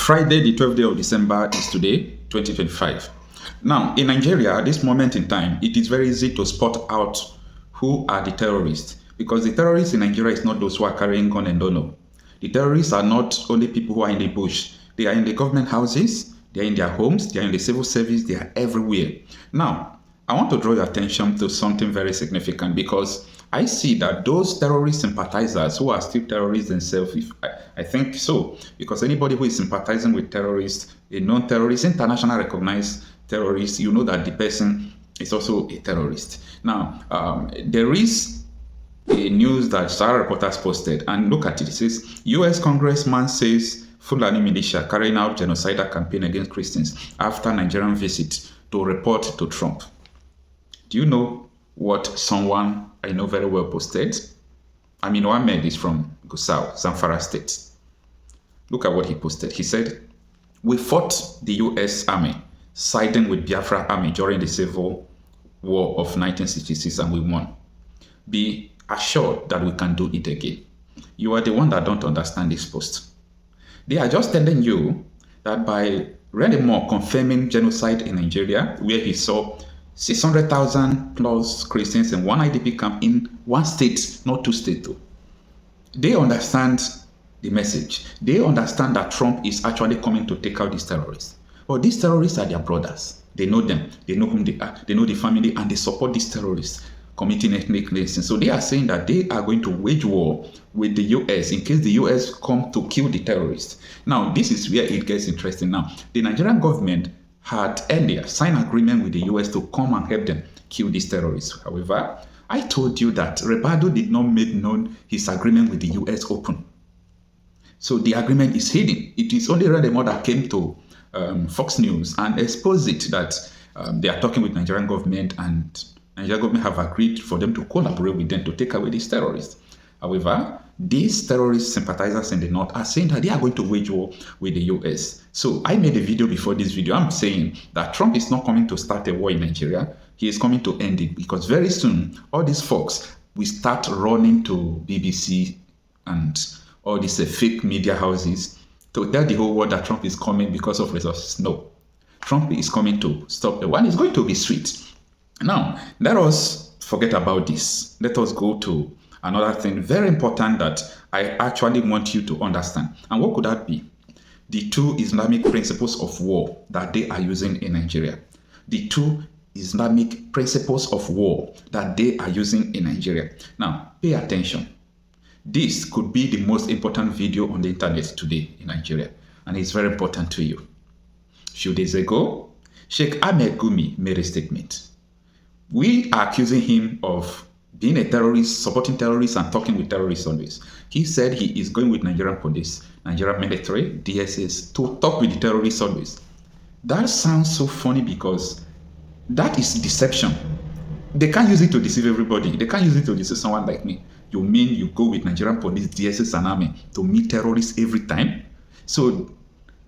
Friday, the 12th day of December is today, 2025. Now, in Nigeria, at this moment in time, it is very easy to spot out who are the terrorists, because the terrorists in Nigeria is not those who are carrying gun and don't know. The terrorists are not only people who are in the bush. They are in the government houses, they are in their homes, they are in the civil service, they are everywhere. Now, I want to draw your attention to something very significant, because I see that those terrorist sympathizers who are still terrorists themselves, I think so, because anybody who is sympathizing with terrorists, a non-terrorist, international recognized terrorist, you know that the person is also a terrorist. Now, there is a news that Sowore reporters posted, and look at it. It says, U.S. congressman says Fulani militia carrying out genocidal campaign against Christians after Nigerian visit to report to Trump. Do you know what someone I know very well posted? Aminu Ahmed is from Gusau, Zamfara State. Look at what he posted. He said, "We fought the U.S. Army, siding with Biafra Army during the Civil War of 1966, and we won. Be assured that we can do it again." You are the one that don't understand this post. They are just telling you that by Redemore confirming genocide in Nigeria, where he saw 600,000 plus Christians in one IDP camp in one state, not two states too. They understand the message. They understand that Trump is actually coming to take out these terrorists. But these terrorists are their brothers. They know them. They know whom they are. They know the family, and they support these terrorists committing ethnic cleansing. So they are saying that they are going to wage war with the US in case the US come to kill the terrorists. Now, this is where it gets interesting. Now, the Nigerian government had earlier signed an agreement with the US to come and help them kill these terrorists. However, I told you that Rebado did not make known his agreement with the US open. So the agreement is hidden. It is only Redemore that came to Fox News and exposed it that they are talking with Nigerian government, and Nigerian government have agreed for them to collaborate with them to take away these terrorists. However, these terrorist sympathizers in the north are saying that they are going to wage war with the US. So I made a video before this video. I'm saying that Trump is not coming to start a war in Nigeria. He is coming to end it, because very soon all these folks will start running to BBC and all these fake media houses to tell the whole world that Trump is coming because of resources. No, Trump is coming to stop the war. It's going to be sweet. Now, let us forget about this. Let us go to another thing very important that I actually want you to understand. And what could that be? The two Islamic principles of war that they are using in Nigeria. The two Islamic principles of war that they are using in Nigeria. Now, pay attention. This could be the most important video on the internet today in Nigeria, and it's very important to you. A few days ago, Sheikh Ahmed Gumi made a statement. We are accusing him of being a terrorist, supporting terrorists, and talking with terrorists always. He said he is going with Nigerian police, Nigerian military, DSS, to talk with the terrorists always. That sounds so funny, because that is deception. They can't use it to deceive everybody. They can't use it to deceive someone like me. You mean you go with Nigerian police, DSS, and army to meet terrorists every time? So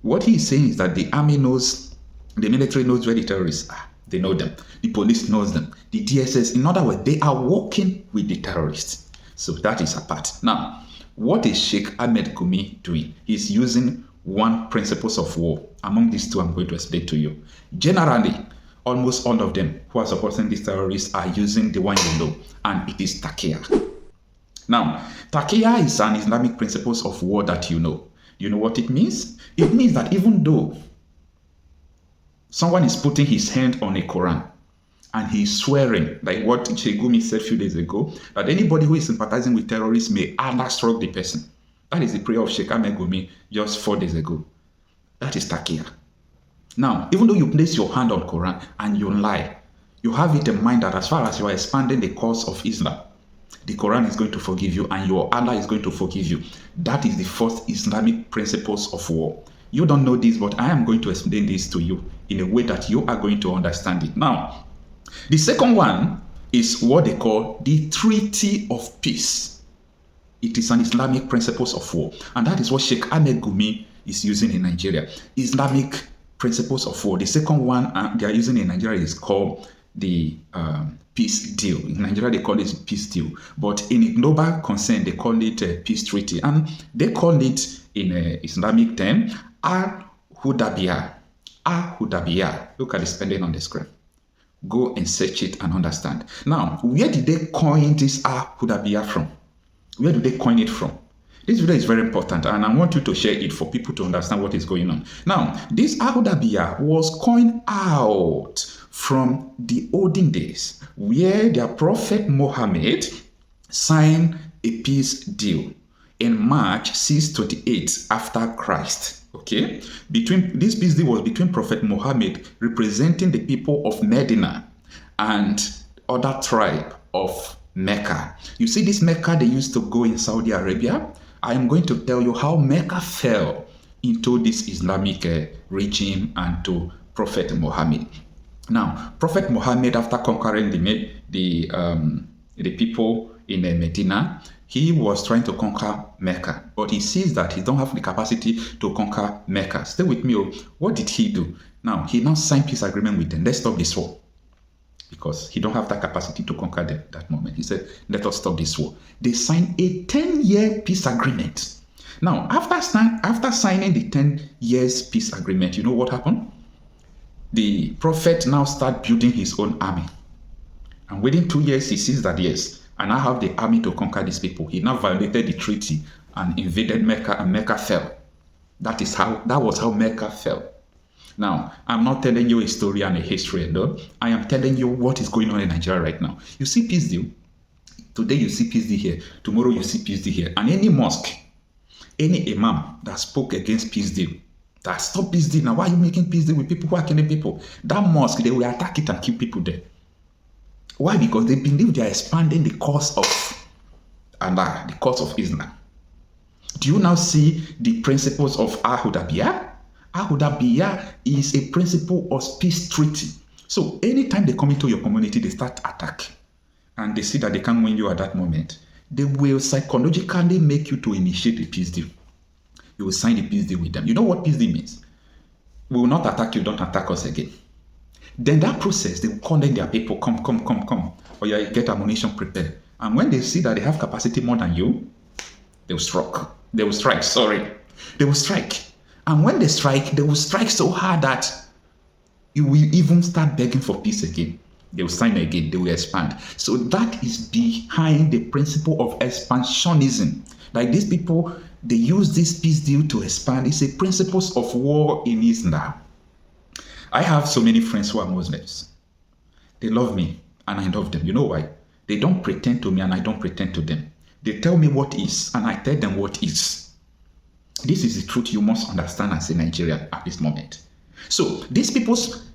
what he is saying is that the army knows, the military knows where the terrorists are. They know them. The police knows them. The DSS, in other words, they are working with the terrorists. So that is a part. Now, what is Sheikh Ahmed Gumi doing? He's using one principles of war. Among these two, I'm going to explain to you. Generally, almost all of them who are supporting these terrorists are using the one you know, and it is Taqiyya. Now, Taqiyya is an Islamic principles of war that you know. You know what it means? It means that even though someone is putting his hand on a Quran and he's swearing, like what Sheikh Gumi said a few days ago, that anybody who is sympathizing with terrorists may Allah struck the person. That is the prayer of Sheikh Ahmed Gumi just 4 days ago. That is Taqiyya. Now, even though you place your hand on Quran and you lie, you have it in mind that as far as you are expanding the cause of Islam, the Quran is going to forgive you and your Allah is going to forgive you. That is the first Islamic principles of war. You don't know this, but I am going to explain this to you in a way that you are going to understand it. Now, the second one is what they call the Treaty of Peace. It is an Islamic principles of war, and that is what Sheikh Ahmed Gumi is using in Nigeria. Islamic principles of war. The second one they are using in Nigeria is called the peace deal. In Nigeria, they call it peace deal, but in global concern, they call it a peace treaty, and they call it in Islamic term Hudabia. Hudabia. Look at the spelling on the screen. Go and search it and understand. Now, where did they coin this Hudabia from? Where do they coin it from? This video is very important and I want you to share it for people to understand what is going on. Now, this Hudabia was coined out from the olden days where their prophet Muhammad signed a peace deal in March 628 after Christ. Okay, this peace deal was between Prophet Muhammad representing the people of Medina and other tribe of Mecca. You see this Mecca they used to go in Saudi Arabia. I am going to tell you how Mecca fell into this Islamic regime and to Prophet Muhammad. Now, Prophet Muhammad, after conquering the people in Medina, he was trying to conquer Mecca, but he sees that he don't have the capacity to conquer Mecca. Stay with me. What did he do? Now, he now signed peace agreement with them. Let's stop this war. Because he don't have that capacity to conquer them that moment. He said, let us stop this war. They signed a 10-year peace agreement. Now, after signing the 10 years peace agreement, you know what happened? The prophet now started building his own army. And within 2 years, he sees that, yes, I now have the army to conquer these people. He now violated the treaty and invaded Mecca, and Mecca fell. That was how Mecca fell. Now, I'm not telling you a story and a history, no. I am telling you what is going on in Nigeria right now. You see peace deal. Today you see peace deal here. Tomorrow you see peace deal here. And any mosque, any imam that spoke against peace deal, that stop peace deal. Now, why are you making peace deal with people who are killing people? That mosque, they will attack it and kill people there. Why? Because they believe they are expanding the cause of Allah, the cause of Islam. Do you now see the principles of Hudabiyah? Hudabiyah is a principle of peace treaty. So anytime they come into your community, they start attack, and they see that they can't win you at that moment, they will psychologically make you to initiate a peace deal. You will sign a peace deal with them. You know what peace deal means? We will not attack you, don't attack us again. Then that process, they will call in their people, come. Or you get ammunition prepared. And when they see that they have capacity more than you, they will strike. They will strike. And when they strike, they will strike so hard that you will even start begging for peace again. They will sign again, they will expand. So that is behind the principle of expansionism. Like these people, they use this peace deal to expand. It's a principles of war in Islam. I have so many friends who are Muslims. They love me and I love them. You know why? They don't pretend to me and I don't pretend to them. They tell me what is and I tell them what is. This is the truth you must understand as a Nigerian at this moment. So these people's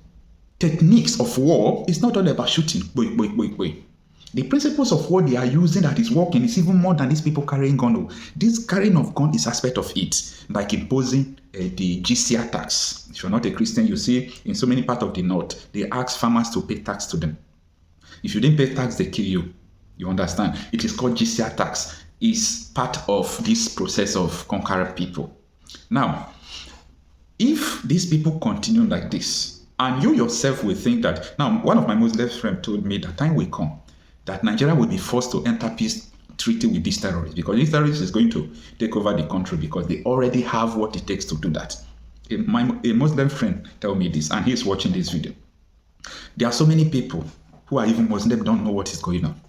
techniques of war is not all about shooting. Wait. The principles of what they are using that is working is even more than these people carrying gun. This carrying of gun is aspect of it, like imposing the GCR tax. If you're not a Christian, you see in so many parts of the north, they ask farmers to pay tax to them. If you didn't pay tax, they kill you. You understand? It is called GCR tax. It's part of this process of conquering people. Now, if these people continue like this, and you yourself will think that, now one of my Muslim friends told me that time will come that Nigeria will be forced to enter peace treaty with these terrorists, because these terrorists is going to take over the country because they already have what it takes to do that. A Muslim friend told me this, and he's watching this video. There are so many people who are even Muslim don't know what is going on.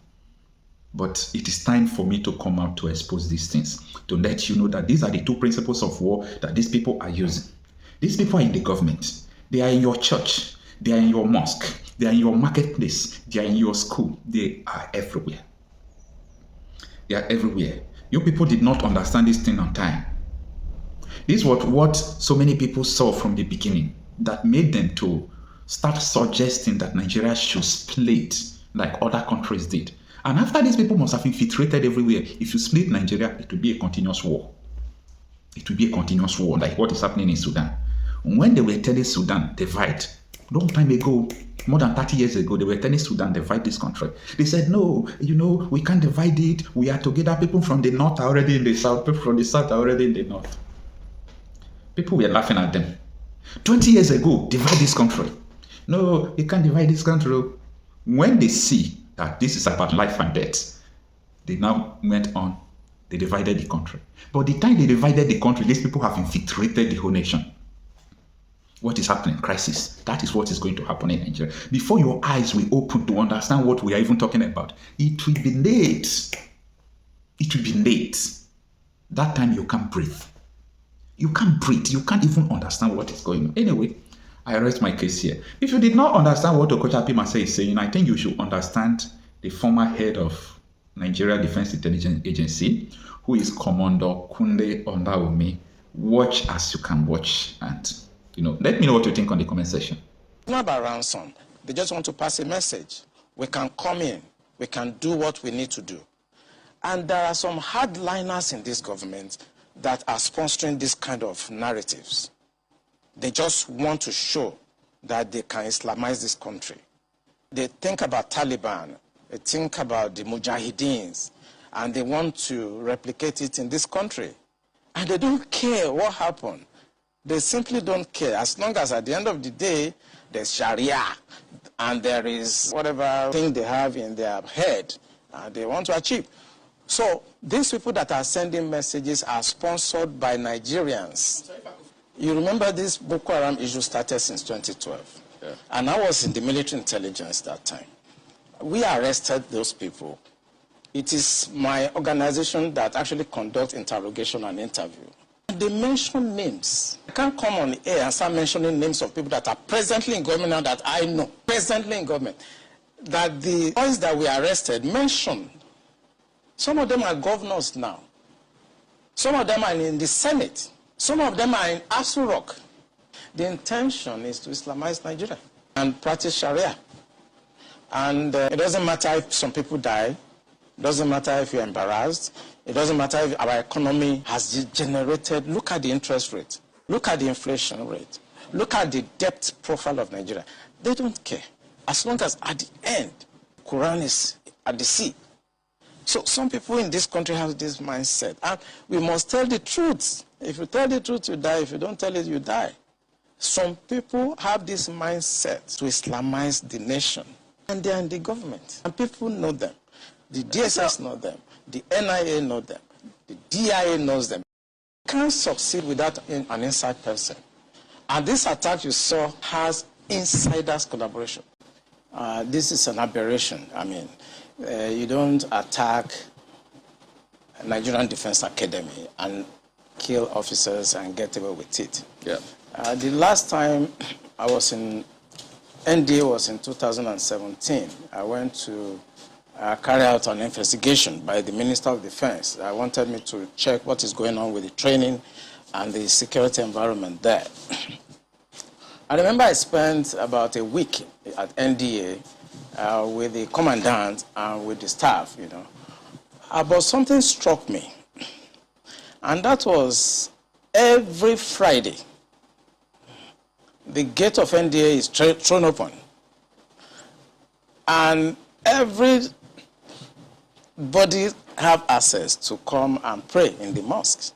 But it is time for me to come out to expose these things, to let you know that these are the two principles of war that these people are using. These people are in the government. They are in your church. They are in your mosque. They are in your marketplace. They are in your school. They are everywhere. They are everywhere. You people did not understand this thing on time. This was what so many people saw from the beginning that made them to start suggesting that Nigeria should split like other countries did. And after these people must have infiltrated everywhere, if you split Nigeria, it will be a continuous war. It will be a continuous war, like what is happening in Sudan. When they were telling Sudan, divide, long time ago, more than 30 years ago, they were telling Sudan, divide this country. They said, no, we can't divide it. We are together. People from the north are already in the south. People from the south are already in the north. People were laughing at them. 20 years ago, divide this country. No, you can't divide this country. When they see that this is about life and death, they now went on, they divided the country. But the time they divided the country, these people have infiltrated the whole nation. what is happening, crisis. That is what is going to happen in Nigeria. Before your eyes will open to understand what we are even talking about, it will be late. It will be late. That time you can't breathe. You can't breathe. You can't even understand what is going on. Anyway, I rest my case here. If you did not understand what Okocha Marcel is saying, I think you should understand the former head of Nigeria Defense Intelligence Agency, who is Commander Kunle Ondaomi. Watch as you can watch, and let me know what you think on the comment section. It's not about ransom. They just want to pass a message. We can come in. We can do what we need to do. And there are some hardliners in this government that are sponsoring this kind of narratives. They just want to show that they can Islamize this country. They think about Taliban, they think about the Mujahideens, and they want to replicate it in this country. And they don't care what happened. They simply don't care. As long as at the end of the day, there's Sharia, and there is whatever thing they have in their head, they want to achieve. So these people that are sending messages are sponsored by Nigerians. You remember this Boko Haram issue started since 2012. Yeah. And I was in the military intelligence that time. We arrested those people. It is my organization that actually conducts interrogation and interview. They mention names. I can't come on the air and start mentioning names of people that are presently in government now that I know, presently in government, that the boys that we arrested mentioned. Some of them are governors now. Some of them are in the Senate. Some of them are in Aso Rock. The intention is to Islamize Nigeria and practice Sharia. And it doesn't matter if some people die. It doesn't matter if you're embarrassed. It doesn't matter if our economy has degenerated. Look at the interest rate. Look at the inflation rate. Look at the debt profile of Nigeria. They don't care. As long as at the end, Quran is at the sea. So some people in this country have this mindset. And we must tell the truth. If you tell the truth, you die. If you don't tell it, you die. Some people have this mindset to Islamize the nation. And they are in the government. And people know them. The DSS know them. The NIA know them. The DIA knows them. You can't succeed without an inside person. And this attack you saw has insiders collaboration. This is an aberration. I mean, you don't attack Nigerian Defense Academy and kill officers and get away with it. Yeah. The last time I was in NDA was in 2017. I went to carry out an investigation by the Minister of Defense. I wanted me to check what is going on with the training and the security environment there. I remember I spent about a week at NDA with the commandant and with the staff, But something struck me. And that was every Friday, the gate of NDA is thrown open. And everybody have access to come and pray in the mosques.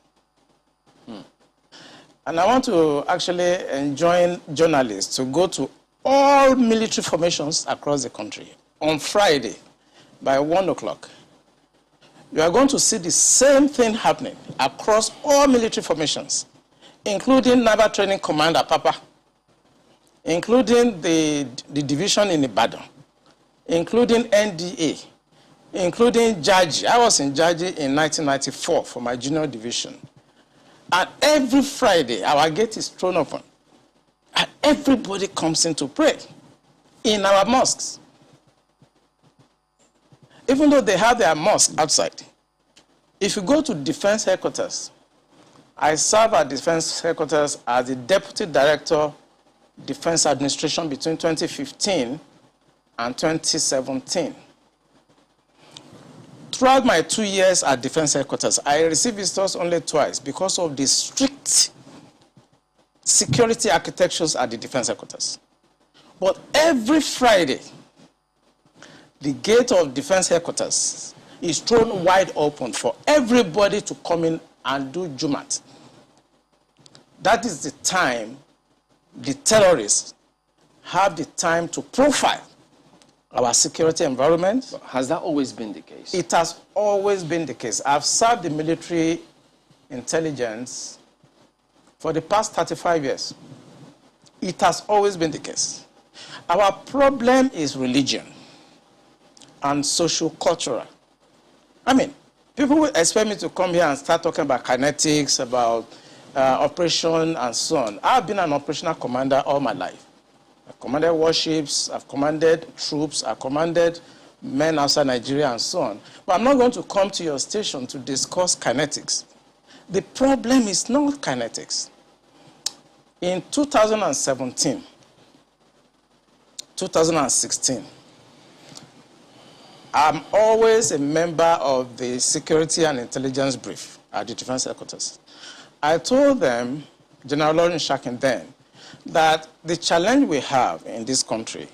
And I want to actually enjoin journalists to go to all military formations across the country on Friday by 1 o'clock. You are going to see the same thing happening across all military formations, including Naval Training Command at Papa, including the division in Ibadan, including NDA, including Jaji. I was in Jaji in 1994 for my junior division. And every Friday, our gate is thrown open. And everybody comes in to pray in our mosques. Even though they have their mosque outside. If you go to defense headquarters, I serve at defense headquarters as the Deputy Director, Defense Administration between 2015 and 2017. Throughout my 2 years at defense headquarters, I received visitors only twice because of the strict security architectures at the defense headquarters. But every Friday, the gate of defense headquarters is thrown wide open for everybody to come in and do Jumat. That is the time the terrorists have the time to profile our security environment. Has that always been the case? It has always been the case. I've served the military intelligence for the past 35 years. It has always been the case. Our problem is religion and social-cultural. I mean, people will expect me to come here and start talking about kinetics, about operation and so on. I've been an operational commander all my life. I've commanded warships, I've commanded troops, I've commanded men outside Nigeria and so on. But I'm not going to come to your station to discuss kinetics. The problem is not kinetics. In 2017, 2016, I'm always a member of the Security and Intelligence Brief at the Defense Headquarters. I told them, General Lawrence Shakin then, that the challenge we have in this country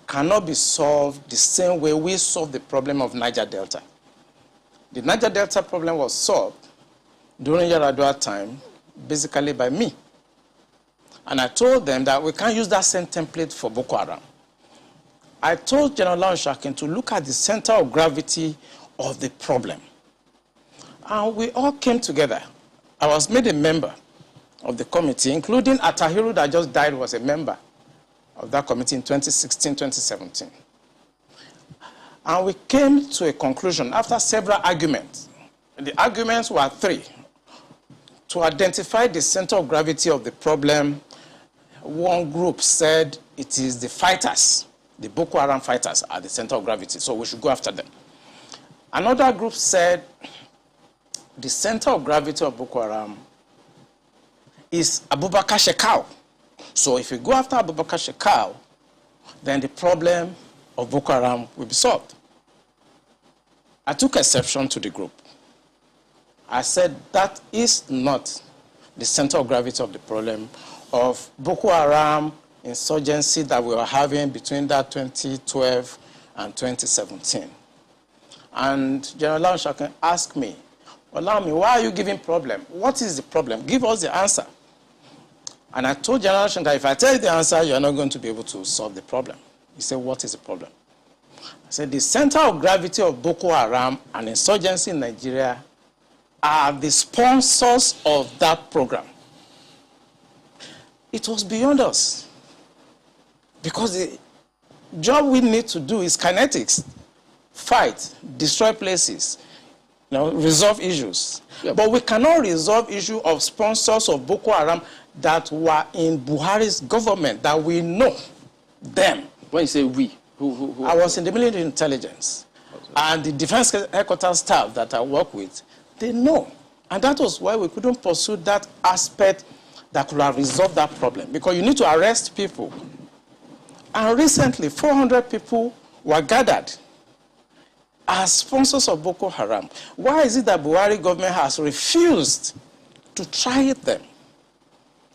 cannot be solved the same way we solved the problem of Niger Delta. The Niger Delta problem was solved during Yar'Adua time, basically by me. And I told them that we can't use that same template for Boko Haram. I told General Lawrence Shakin to look at the center of gravity of the problem. And we all came together. I was made a member of the committee, including Atahiru that just died was a member of that committee in 2016, 2017. And we came to a conclusion after several arguments. The arguments were three. To identify the center of gravity of the problem, one group said it is the fighters, the Boko Haram fighters are the center of gravity, so we should go after them. Another group said the center of gravity of Boko Haram is Abubakar Shekau. So if we go after Abubakar Shekau, then the problem of Boko Haram will be solved. I took exception to the group. I said that is not the center of gravity of the problem of Boko Haram insurgency that we were having between that 2012 and 2017. And General Lawrence Shakin asked me, Olami, why are you giving problem? What is the problem? Give us the answer. And I told General Shakin that if I tell you the answer, you're not going to be able to solve the problem. He said, what is the problem? I said, the center of gravity of Boko Haram and insurgency in Nigeria are the sponsors of that program. It was beyond us. Because the job we need to do is kinetics. Fight, destroy places, resolve issues. Yep. But we cannot resolve issue of sponsors of Boko Haram that were in Buhari's government, that we know them. When you say we, who I was in the military intelligence. And the defense headquarters staff that I work with, they know. And that was why we couldn't pursue that aspect that could have resolved that problem. Because you need to arrest people. And recently, 400 people were gathered as sponsors of Boko Haram. Why is it that Buhari government has refused to try them?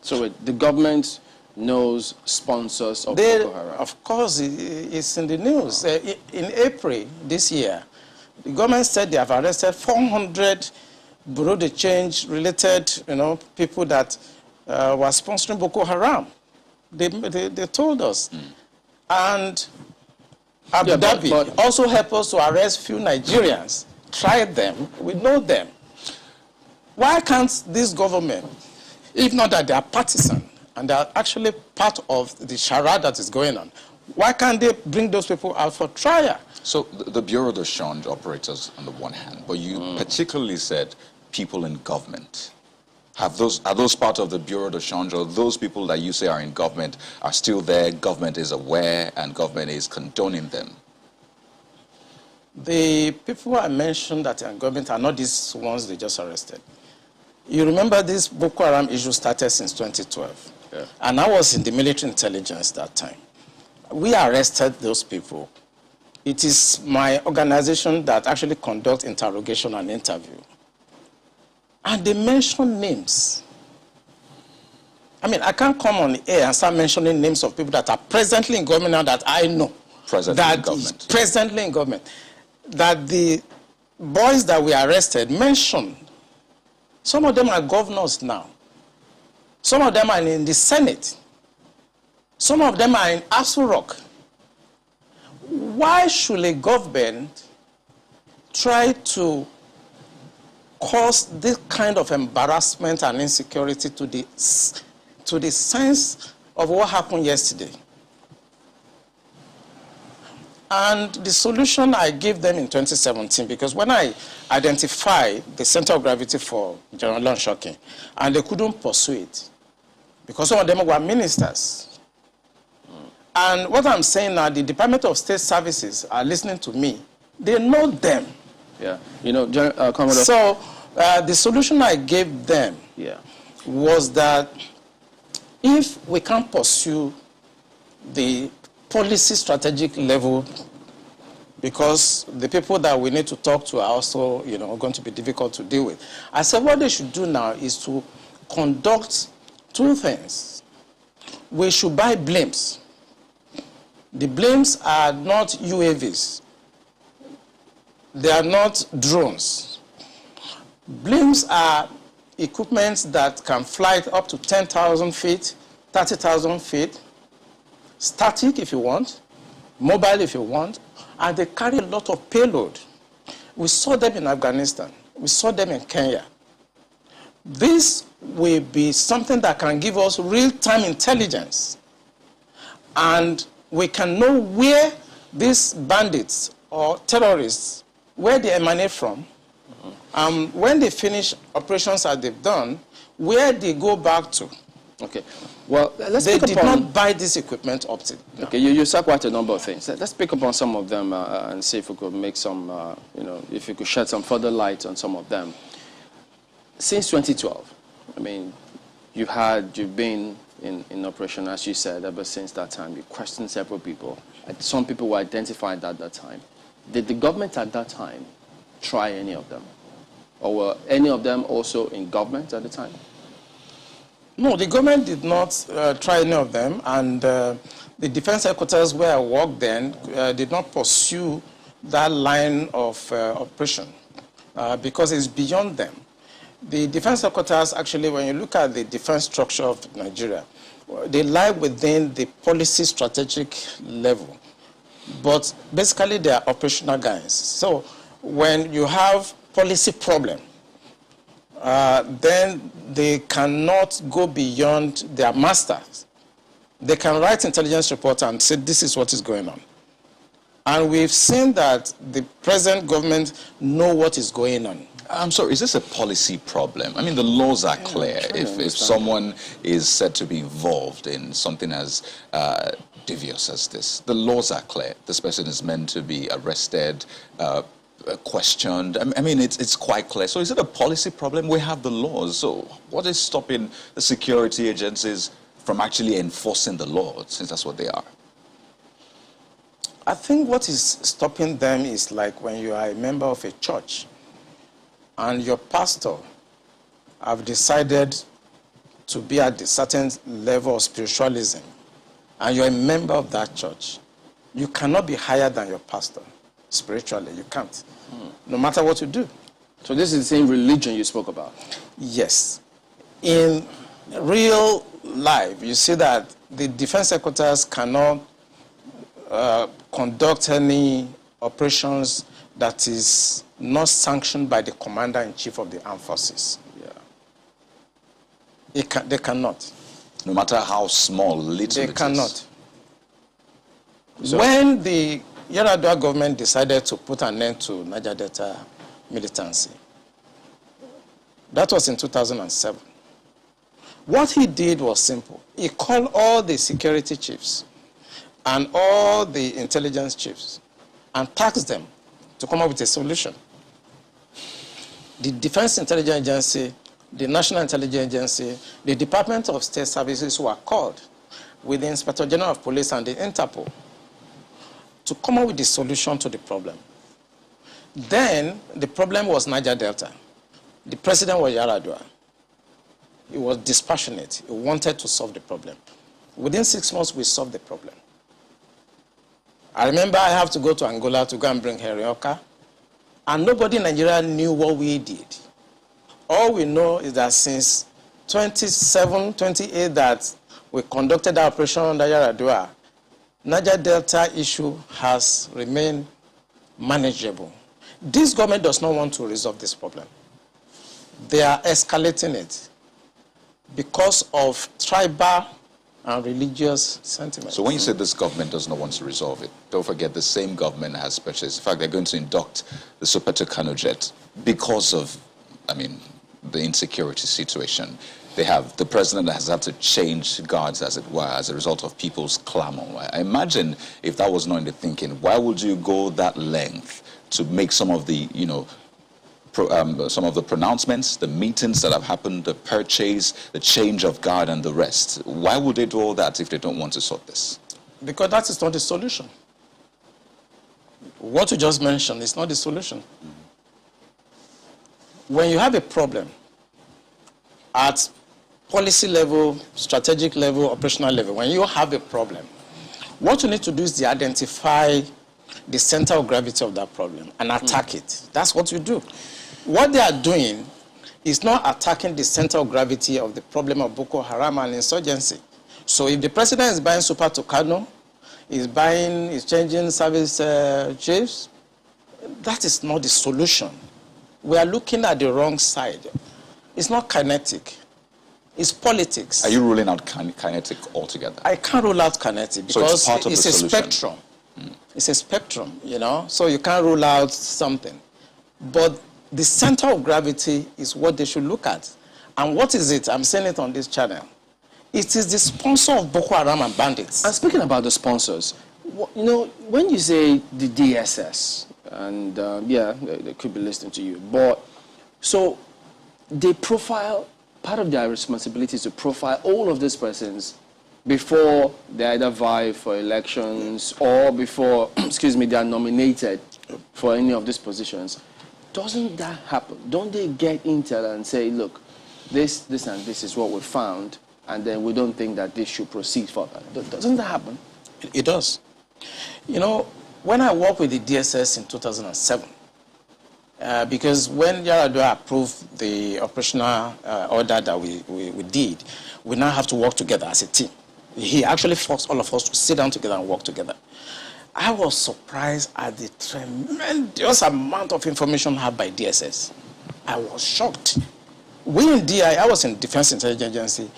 So the government knows sponsors of Boko Haram? Of course, it's in the news. In April this year, the government said they have arrested 400 Bureau de Change related people that were sponsoring Boko Haram. They told us. And Abu Dhabi also helped us to arrest few Nigerians, tried them, we know them. Why can't this government, if not that they are partisan and they are actually part of the charade that is going on, why can't they bring those people out for trial? So the Bureau de Change operators on the one hand, but you particularly said people in government. Are those part of the Bureau de Change, or those people that you say are in government are still there, government is aware, and government is condoning them? The people I mentioned that are in government are not these ones they just arrested. You remember this Boko Haram issue started since 2012. Yeah. And I was in the military intelligence that time. We arrested those people. It is my organization that actually conducts interrogation and interview. And they mention names. I mean, I can't come on the air and start mentioning names of people that are presently in government now that I know. Presently in government. That the boys that we arrested mentioned. Some of them are governors now. Some of them are in the Senate. Some of them are in Aso Rock. Why should a government try to cause this kind of embarrassment and insecurity to the sense of what happened yesterday. And the solution I gave them in 2017, because when I identified the center of gravity for General Lonshokin, and they couldn't pursue it, because some of them were ministers. And what I'm saying now, the Department of State Services are listening to me. They know them. Yeah, you know, Commodore. So the solution I gave them was that if we can't pursue the policy strategic level, because the people that we need to talk to are also, going to be difficult to deal with. I said what they should do now is to conduct two things. We should buy blimps. The blimps are not UAVs. They are not drones. Blimps are equipment that can fly up to 10,000 feet, 30,000 feet, static if you want, mobile if you want, and they carry a lot of payload. We saw them in Afghanistan. We saw them in Kenya. This will be something that can give us real-time intelligence. And we can know where these bandits or terrorists, where they emanate from, when they finish operations that they've done, where they go back to. Okay. Well, they did not buy this equipment up to. No. Okay, you said quite a number of things. Let's pick up on some of them and see if we could make some, if you could shed some further light on some of them. Since 2012, I mean, you've been in operation, as you said, ever since that time. You questioned several people. Some people were identified at that time. Did the government at that time try any of them? Or were any of them also in government at the time? No, the government did not try any of them, and the defense headquarters where I worked then did not pursue that line of operation because it's beyond them. The defense headquarters, actually, when you look at the defense structure of Nigeria, they lie within the policy strategic level, but basically they are operational guys. So when you have policy problem, then they cannot go beyond their masters. They can write intelligence reports and say this is what is going on. And we've seen that the present government know what is going on. I'm sorry, is this a policy problem? I mean, the laws are clear. If someone is said to be involved in something as devious as this, the laws are clear. This person is meant to be arrested, questioned. I mean, it's quite clear. So is it a policy problem? We have the laws. So what is stopping the security agencies from actually enforcing the law, since that's what they are? I think what is stopping them is like when you are a member of a church and your pastor have decided to be at a certain level of spiritualism and you're a member of that church. You cannot be higher than your pastor spiritually. You can't. No matter what you do. So this is the same religion you spoke about? Yes. In real life, you see that the defense headquarters cannot conduct any operations that is not sanctioned by the commander-in-chief of the armed forces. Yeah. They cannot. No matter how small, little it is. They cannot. So when the Yar'Adua government decided to put an end to Niger Delta militancy, that was in 2007. What he did was simple. He called all the security chiefs and all the intelligence chiefs and tasked them to come up with a solution. The Defense Intelligence Agency, the National Intelligence Agency, the Department of State Services were called with the Inspector General of Police and the Interpol to come up with the solution to the problem. Then the problem was Niger Delta. The president was Yar'Adua. He was dispassionate. He wanted to solve the problem. Within 6 months, we solved the problem. I remember I have to go to Angola to go and bring Herioka, and nobody in Nigeria knew what we did. All we know is that since 27, 28 that we conducted our operation under Yar'Adua, Niger Delta issue has remained manageable. This government does not want to resolve this problem. They are escalating it because of tribal and religious sentiments. So when you say this government does not want to resolve it, don't forget the same government has purchased, in fact, they're going to induct the Kanu jet because of, the insecurity situation. They have, the president has had to change guards, as it were, as a result of people's clamor. I imagine if that was not in the thinking, why would you go that length to make some of the, some of the pronouncements, the meetings that have happened, the purchase, the change of guard and the rest? Why would they do all that if they don't want to sort this? Because that is not the solution. What you just mentioned is not the solution. When you have a problem at policy level, strategic level, operational level, when you have a problem, what you need to do is to identify the center of gravity of that problem and attack it. That's what you do. What they are doing is not attacking the center of gravity of the problem of Boko Haram and insurgency. So if the president is buying Super Tucano, is changing service chiefs, that is not the solution. We are looking at the wrong side. It's not kinetic. It's politics. Are you ruling out kinetic altogether? I can't rule out kinetic because so it's a spectrum. It's a spectrum, so you can't rule out something. But the center of gravity is what they should look at. And what is it? I'm saying it on this channel. It is the sponsor of Boko Haram and bandits. And speaking about the sponsors, when you say the DSS, and they could be listening to you, but so they profile, part of their responsibility is to profile all of these persons before they either vie for elections or before, they are nominated for any of these positions. Doesn't that happen? Don't they get intel and say, look, this and this is what we found, and then we don't think that this should proceed further? Doesn't that happen? It does. When I worked with the DSS in 2007, because when Yaradua approved the operational order that we did, we now have to work together as a team. He actually forced all of us to sit down together and work together. I was surprised at the tremendous amount of information had by DSS. I was shocked. We in DI, I was in Defense Intelligence Agency,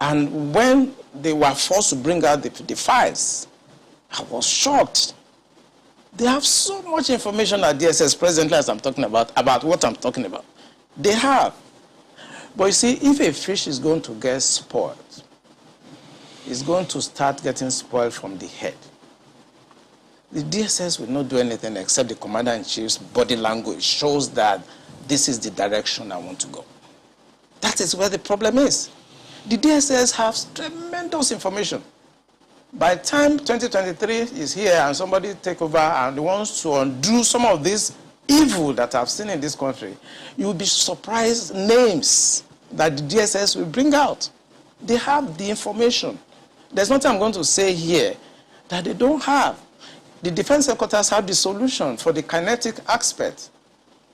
and when they were forced to bring out the files, I was shocked. They have so much information at DSS presently as I'm talking about what I'm talking about. They have. But you see, if a fish is going to get spoiled, it's going to start getting spoiled from the head. The DSS will not do anything except the commander-in-chief's body language shows that this is the direction I want to go. That is where the problem is. The DSS has tremendous information. By the time 2023 is here and somebody take over and wants to undo some of this evil that I've seen in this country, you'll be surprised names that the DSS will bring out. They have the information. There's nothing I'm going to say here that they don't have. The defense headquarters have the solution for the kinetic aspect.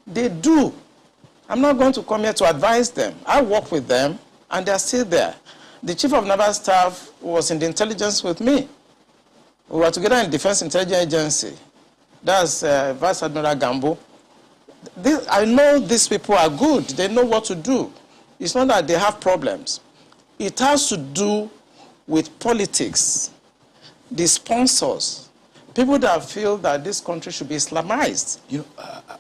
They do. I'm not going to come here to advise them. I work with them, and they're still there. The chief of naval staff was in the intelligence with me. We were together in Defense Intelligence Agency. That's Vice Admiral Gambo. I know these people are good. They know what to do. It's not that they have problems. It has to do with politics, the sponsors, people that feel that this country should be Islamized.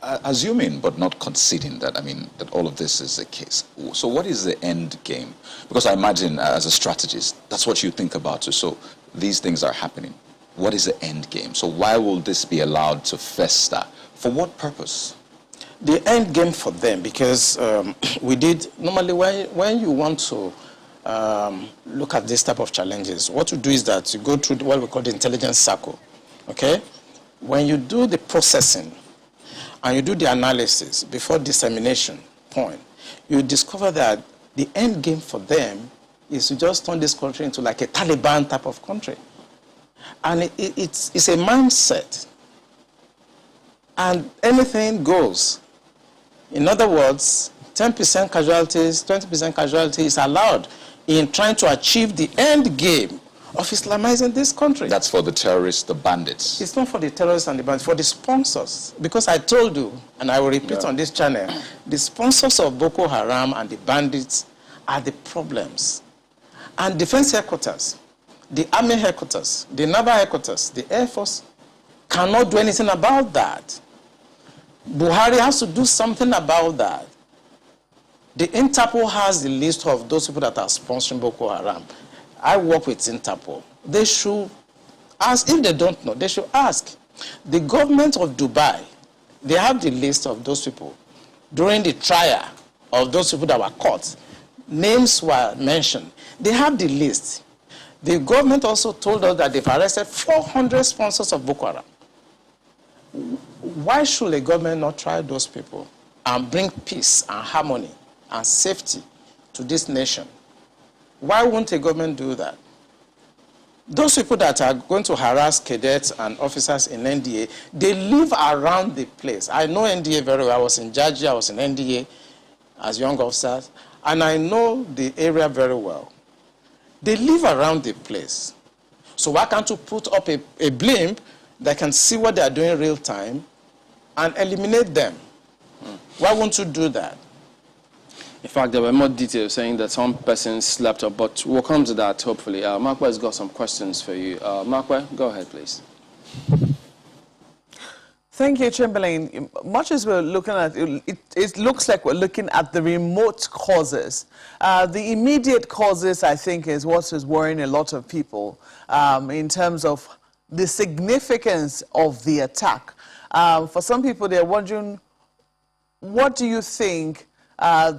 Assuming but not conceding that, that all of this is the case. So what is the end game? Because I imagine as a strategist, that's what you think about too. So these things are happening. What is the end game? So why will this be allowed to fester? For what purpose? The end game for them, because normally when you want to look at this type of challenges, what you do is that you go through what we call the intelligence circle. Okay? When you do the processing and you do the analysis before dissemination point, you discover that the end game for them is to just turn this country into like a Taliban type of country. And it's a mindset. And anything goes. In other words, 10% casualties, 20% casualties is allowed in trying to achieve the end game of Islamizing this country. That's for the terrorists, the bandits. It's not for the terrorists and the bandits, for the sponsors. Because I told you, and I will repeat on this channel, the sponsors of Boko Haram and the bandits are the problems. And defense headquarters the Army headquarters, the Naval headquarters, the Air Force cannot do anything about that. Buhari has to do something about that. The Interpol has the list of those people that are sponsoring Boko Haram. I work with Interpol. They should ask. If they don't know, they should ask. The government of Dubai, they have the list of those people. During the trial of those people that were caught, names were mentioned. They have the list. The government also told us that they've arrested 400 sponsors of Boko Haram. Why should a government not try those people and bring peace and harmony and safety to this nation? Why won't a government do that? Those people that are going to harass cadets and officers in NDA, they live around the place. I know NDA very well. I was in Georgia, I was in NDA as young officers, and I know the area very well. They live around the place. So why can't you put up a blimp that can see what they are doing in real time and eliminate them? Why won't you do that? In fact, there were more details saying that some persons slept up, but we'll come to that, hopefully. Markwa has got some questions for you. Markwa, go ahead, please. Thank you, Chamberlain. Much as we're looking at, it looks like we're looking at the remote causes. The immediate causes, I think, is what is worrying a lot of people in terms of the significance of the attack. For some people, they're wondering, what do you think were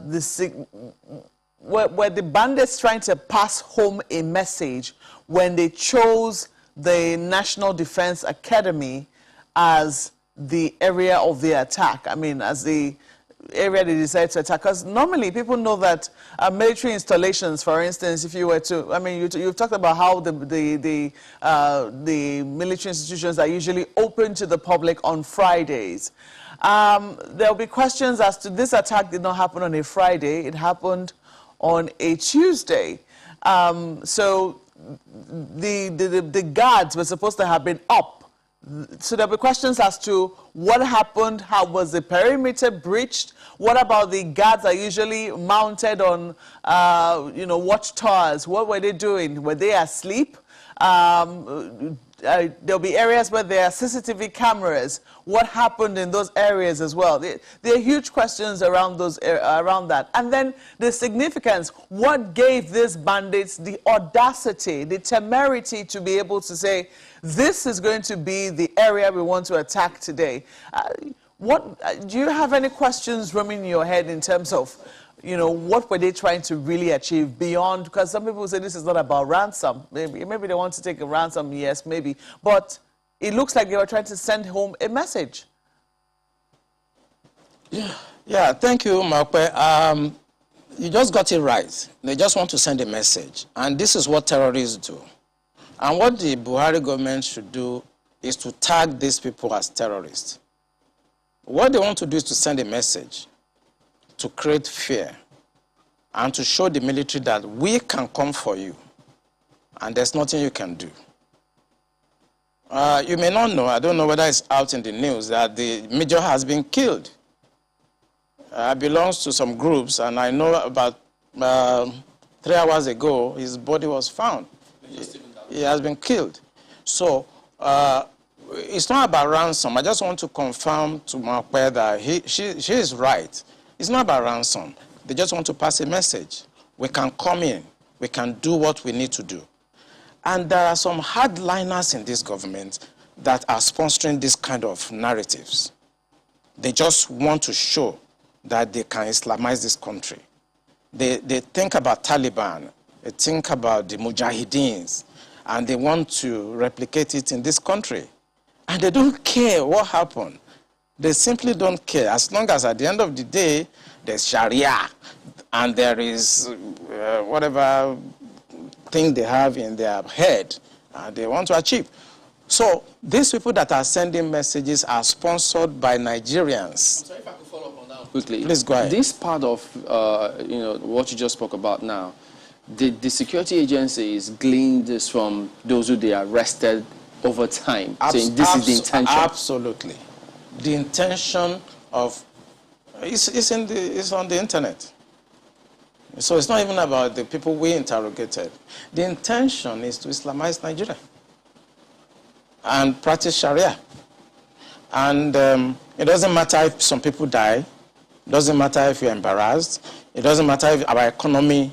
the bandits trying to pass home a message when they chose the National Defense Academy as the area of the attack? I mean, as the area they decided to attack. Because normally people know that military installations, for instance, if you were to, I mean, you've talked about how the military institutions are usually open to the public on Fridays. There'll be questions as to this attack did not happen on a Friday. It happened on a Tuesday. So the guards were supposed to have been up. So there'll be questions as to what happened, how was the perimeter breached, what about the guards are usually mounted on, watchtowers, what were they doing, were they asleep? There'll be areas where there are CCTV cameras. What happened in those areas as well? There are huge questions around that. And then the significance, what gave these bandits the audacity, the temerity to be able to say, this is going to be the area we want to attack today? Do you have any questions roaming in your head in terms of, what were they trying to really achieve beyond? Because some people say this is not about ransom. Maybe they want to take a ransom, yes, maybe. But it looks like they were trying to send home a message. Yeah, thank you, Markwe. You just got it right. They just want to send a message. And this is what terrorists do. And what the Buhari government should do is to tag these people as terrorists. What they want to do is to send a message to create fear and to show the military that we can come for you and there's nothing you can do. You may not know, I don't know whether it's out in the news, that the major has been killed. Belongs to some groups, and I know about 3 hours ago, his body was found. He has been killed. So it's not about ransom. I just want to confirm to Markwe that she is right. It's not about ransom. They just want to pass a message. We can come in. We can do what we need to do. And there are some hardliners in this government that are sponsoring this kind of narratives. They just want to show that they can Islamize this country. They think about Taliban. They think about the Mujahideens. And they want to replicate it in this country. And they don't care what happened. They simply don't care. As long as at the end of the day, there's Sharia and there is whatever thing they have in their head they want to achieve. So these people that are sending messages are sponsored by Nigerians. I'm sorry if I could follow up on that quickly. Please go ahead. This part of what you just spoke about now, the security agencies gleaned this from those who they arrested over time, saying this is the intention. Absolutely. The intention of it's on the internet. So it's not even about the people we interrogated. The intention is to Islamize Nigeria and practice Sharia. And it doesn't matter if some people die. It doesn't matter if you're embarrassed. It doesn't matter if our economy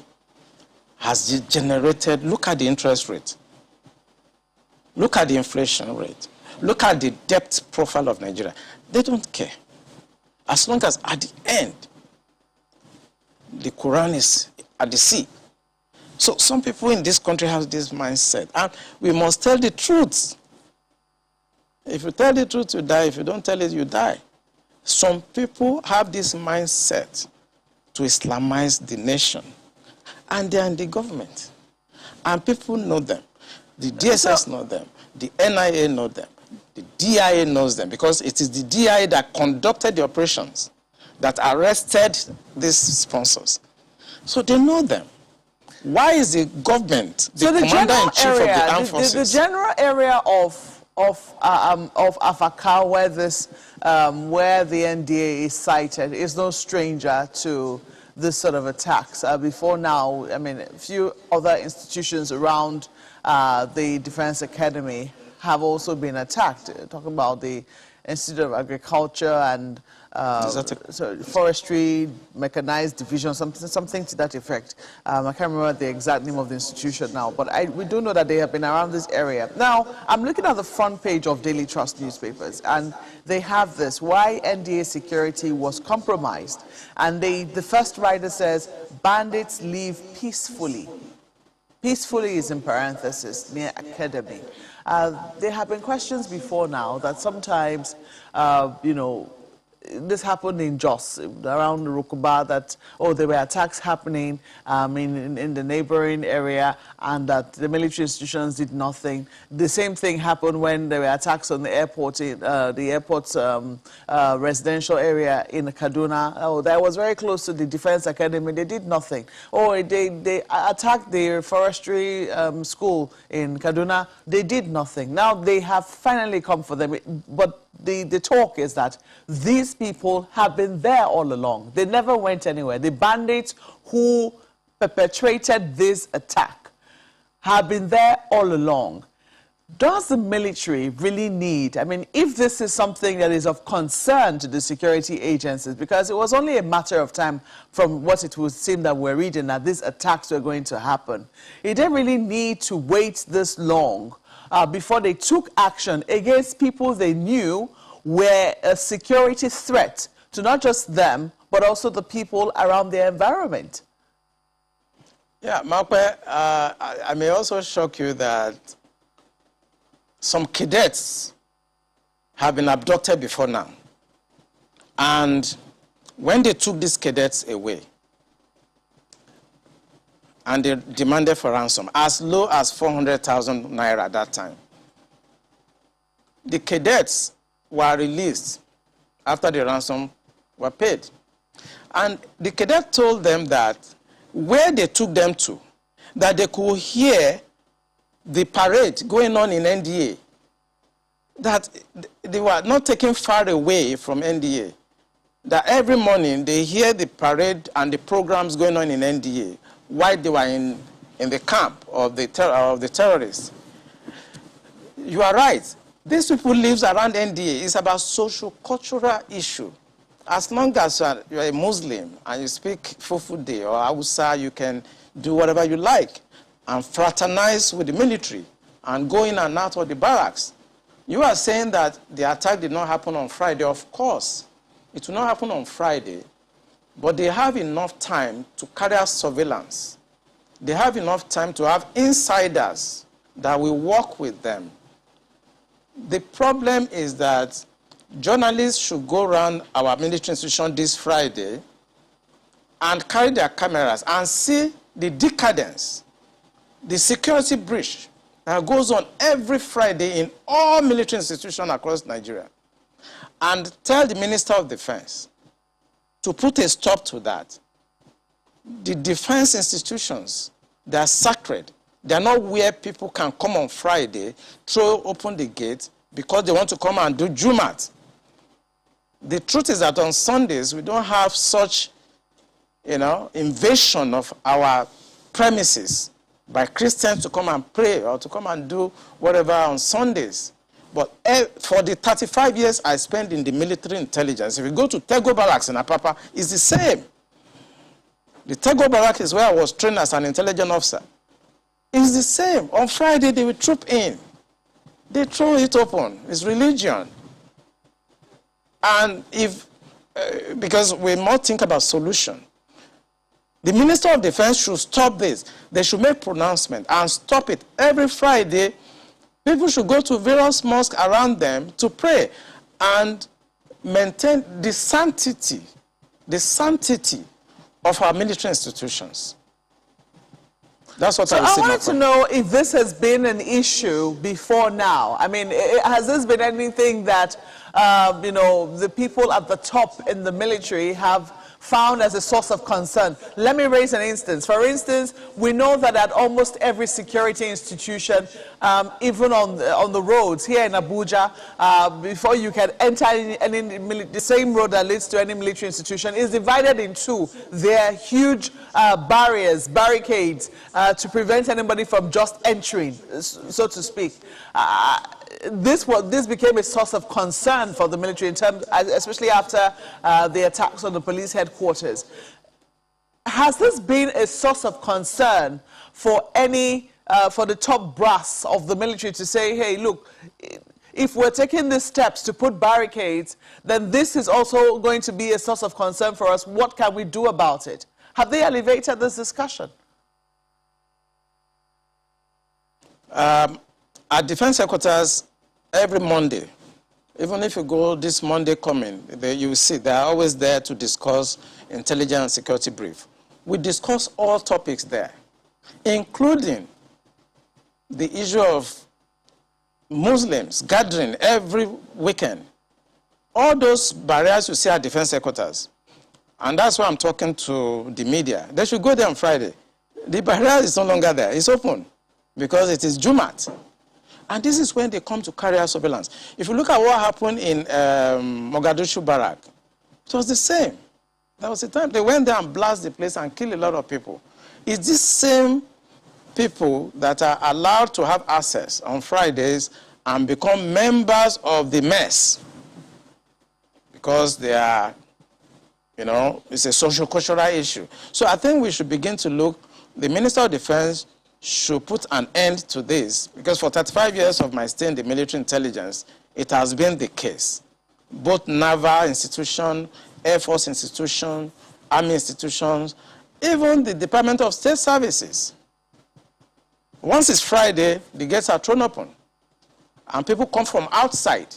has degenerated. Look at the interest rate. Look at the inflation rate. Look at the debt profile of Nigeria. They don't care. As long as at the end, the Quran is at the sea. So some people in this country have this mindset. And we must tell the truth. If you tell the truth, you die. If you don't tell it, you die. Some people have this mindset to Islamize the nation. And they are in the government. And people know them. The DSS know them. The NIA know them. The DIA knows them. Because it is the DIA that conducted the operations that arrested these sponsors. So they know them. Why is the government, the commander-in-chief of the armed forces? The general area of Afaka, where the NDA is cited, is no stranger to this sort of attacks. Before now, I mean, a few other institutions around the Defense Academy have also been attacked. Talking about the Institute of Agriculture and Forestry, Mechanized Division, something to that effect. I can't remember the exact name of the institution now, but we do know that they have been around this area. Now, I'm looking at the front page of Daily Trust newspapers, and they have this, why NDA security was compromised. And the first writer says, bandits leave peacefully. Peacefully is in parenthesis, near academy. There have been questions before now that sometimes, this happened in Jos, around Rukuba, that, there were attacks happening in the neighboring area, and that the military institutions did nothing. The same thing happened when there were attacks on the airport, the airport's residential area in Kaduna. That was very close to the Defense Academy. They did nothing. They attacked the forestry school in Kaduna. They did nothing. Now they have finally come for them, but the talk is that these people have been there all along. They never went anywhere. The bandits who perpetrated this attack have been there all along. Does the military really need, if this is something that is of concern to the security agencies, because it was only a matter of time from what it would seem that we're reading that these attacks were going to happen, it didn't really need to wait this long before they took action against people they knew were a security threat to not just them, but also the people around their environment. Yeah, Makwe, I may also shock you that some cadets have been abducted before now. And when they took these cadets away, and they demanded for ransom, as low as 400,000 naira at that time, the cadets were released after the ransom were paid. And the cadet told them that where they took them to, that they could hear the parade going on in NDA, that they were not taken far away from NDA, that every morning they hear the parade and the programs going on in NDA while they were in the camp of the terrorists. You are right. These people live around NDA. It's about social-cultural issue. As long as you're a Muslim and you speak Fufude or Hausa, you can do whatever you like and fraternize with the military and go in and out of the barracks. You are saying that the attack did not happen on Friday. Of course, it will not happen on Friday, but they have enough time to carry out surveillance. They have enough time to have insiders that will work with them. The problem is that journalists should go around our military institution this Friday and carry their cameras and see the decadence, the security breach that goes on every Friday in all military institutions across Nigeria, and tell the Minister of Defense to put a stop to that. The defense institutions, they are sacred. They are not where people can come on Friday, throw open the gate because they want to come and do Jumat. The truth is that on Sundays, we don't have such invasion of our premises by Christians to come and pray or to come and do whatever on Sundays. But for the 35 years I spent in the military intelligence, if you go to Tego Barracks in Apapa, it's the same. The Tego Barracks is where I was trained as an intelligence officer. It's the same. On Friday, they will troop in. They throw it open. It's religion. And because we must think about solution. The Minister of Defense should stop this. They should make pronouncement and stop it. Every Friday, people should go to various mosques around them to pray and maintain the sanctity of our military institutions. That's what so I wanted to know if this has been an issue before now. I mean, has this been anything that, the people at the top in the military have found as a source of concern? Let me raise an instance. For instance, we know that at almost every security institution, even on the roads here in Abuja, before you can enter the same road that leads to any military institution is divided in two. There are huge barricades to prevent anybody from just entering, so to speak. This became a source of concern for the military, in terms, especially after the attacks on the police headquarters. Has this been a source of concern for for the top brass of the military to say, hey, look, if we're taking these steps to put barricades, then this is also going to be a source of concern for us. What can we do about it? Have they elevated this discussion? At defense headquarters, every Monday, even if you go this Monday coming, you will see they're always there to discuss intelligence and security brief. We discuss all topics there, including the issue of Muslims gathering every weekend. All those barriers you see at defense headquarters, and that's why I'm talking to the media. They should go there on Friday. The barrier is no longer there. It's open because it is Jumat. And this is when they come to carry out surveillance. If you look at what happened in Mogadishu Barrack, it was the same. There was a time they went there and blasted the place and killed a lot of people. It's these same people that are allowed to have access on Fridays and become members of the mess because they are, it's a social-cultural issue. So I think we should begin to look, the Minister of Defense should put an end to this, because for 35 years of my stay in the military intelligence, it has been the case. Both naval institutions, Air Force institutions, Army institutions, even the Department of State Services. Once it's Friday, the gates are thrown open, and people come from outside,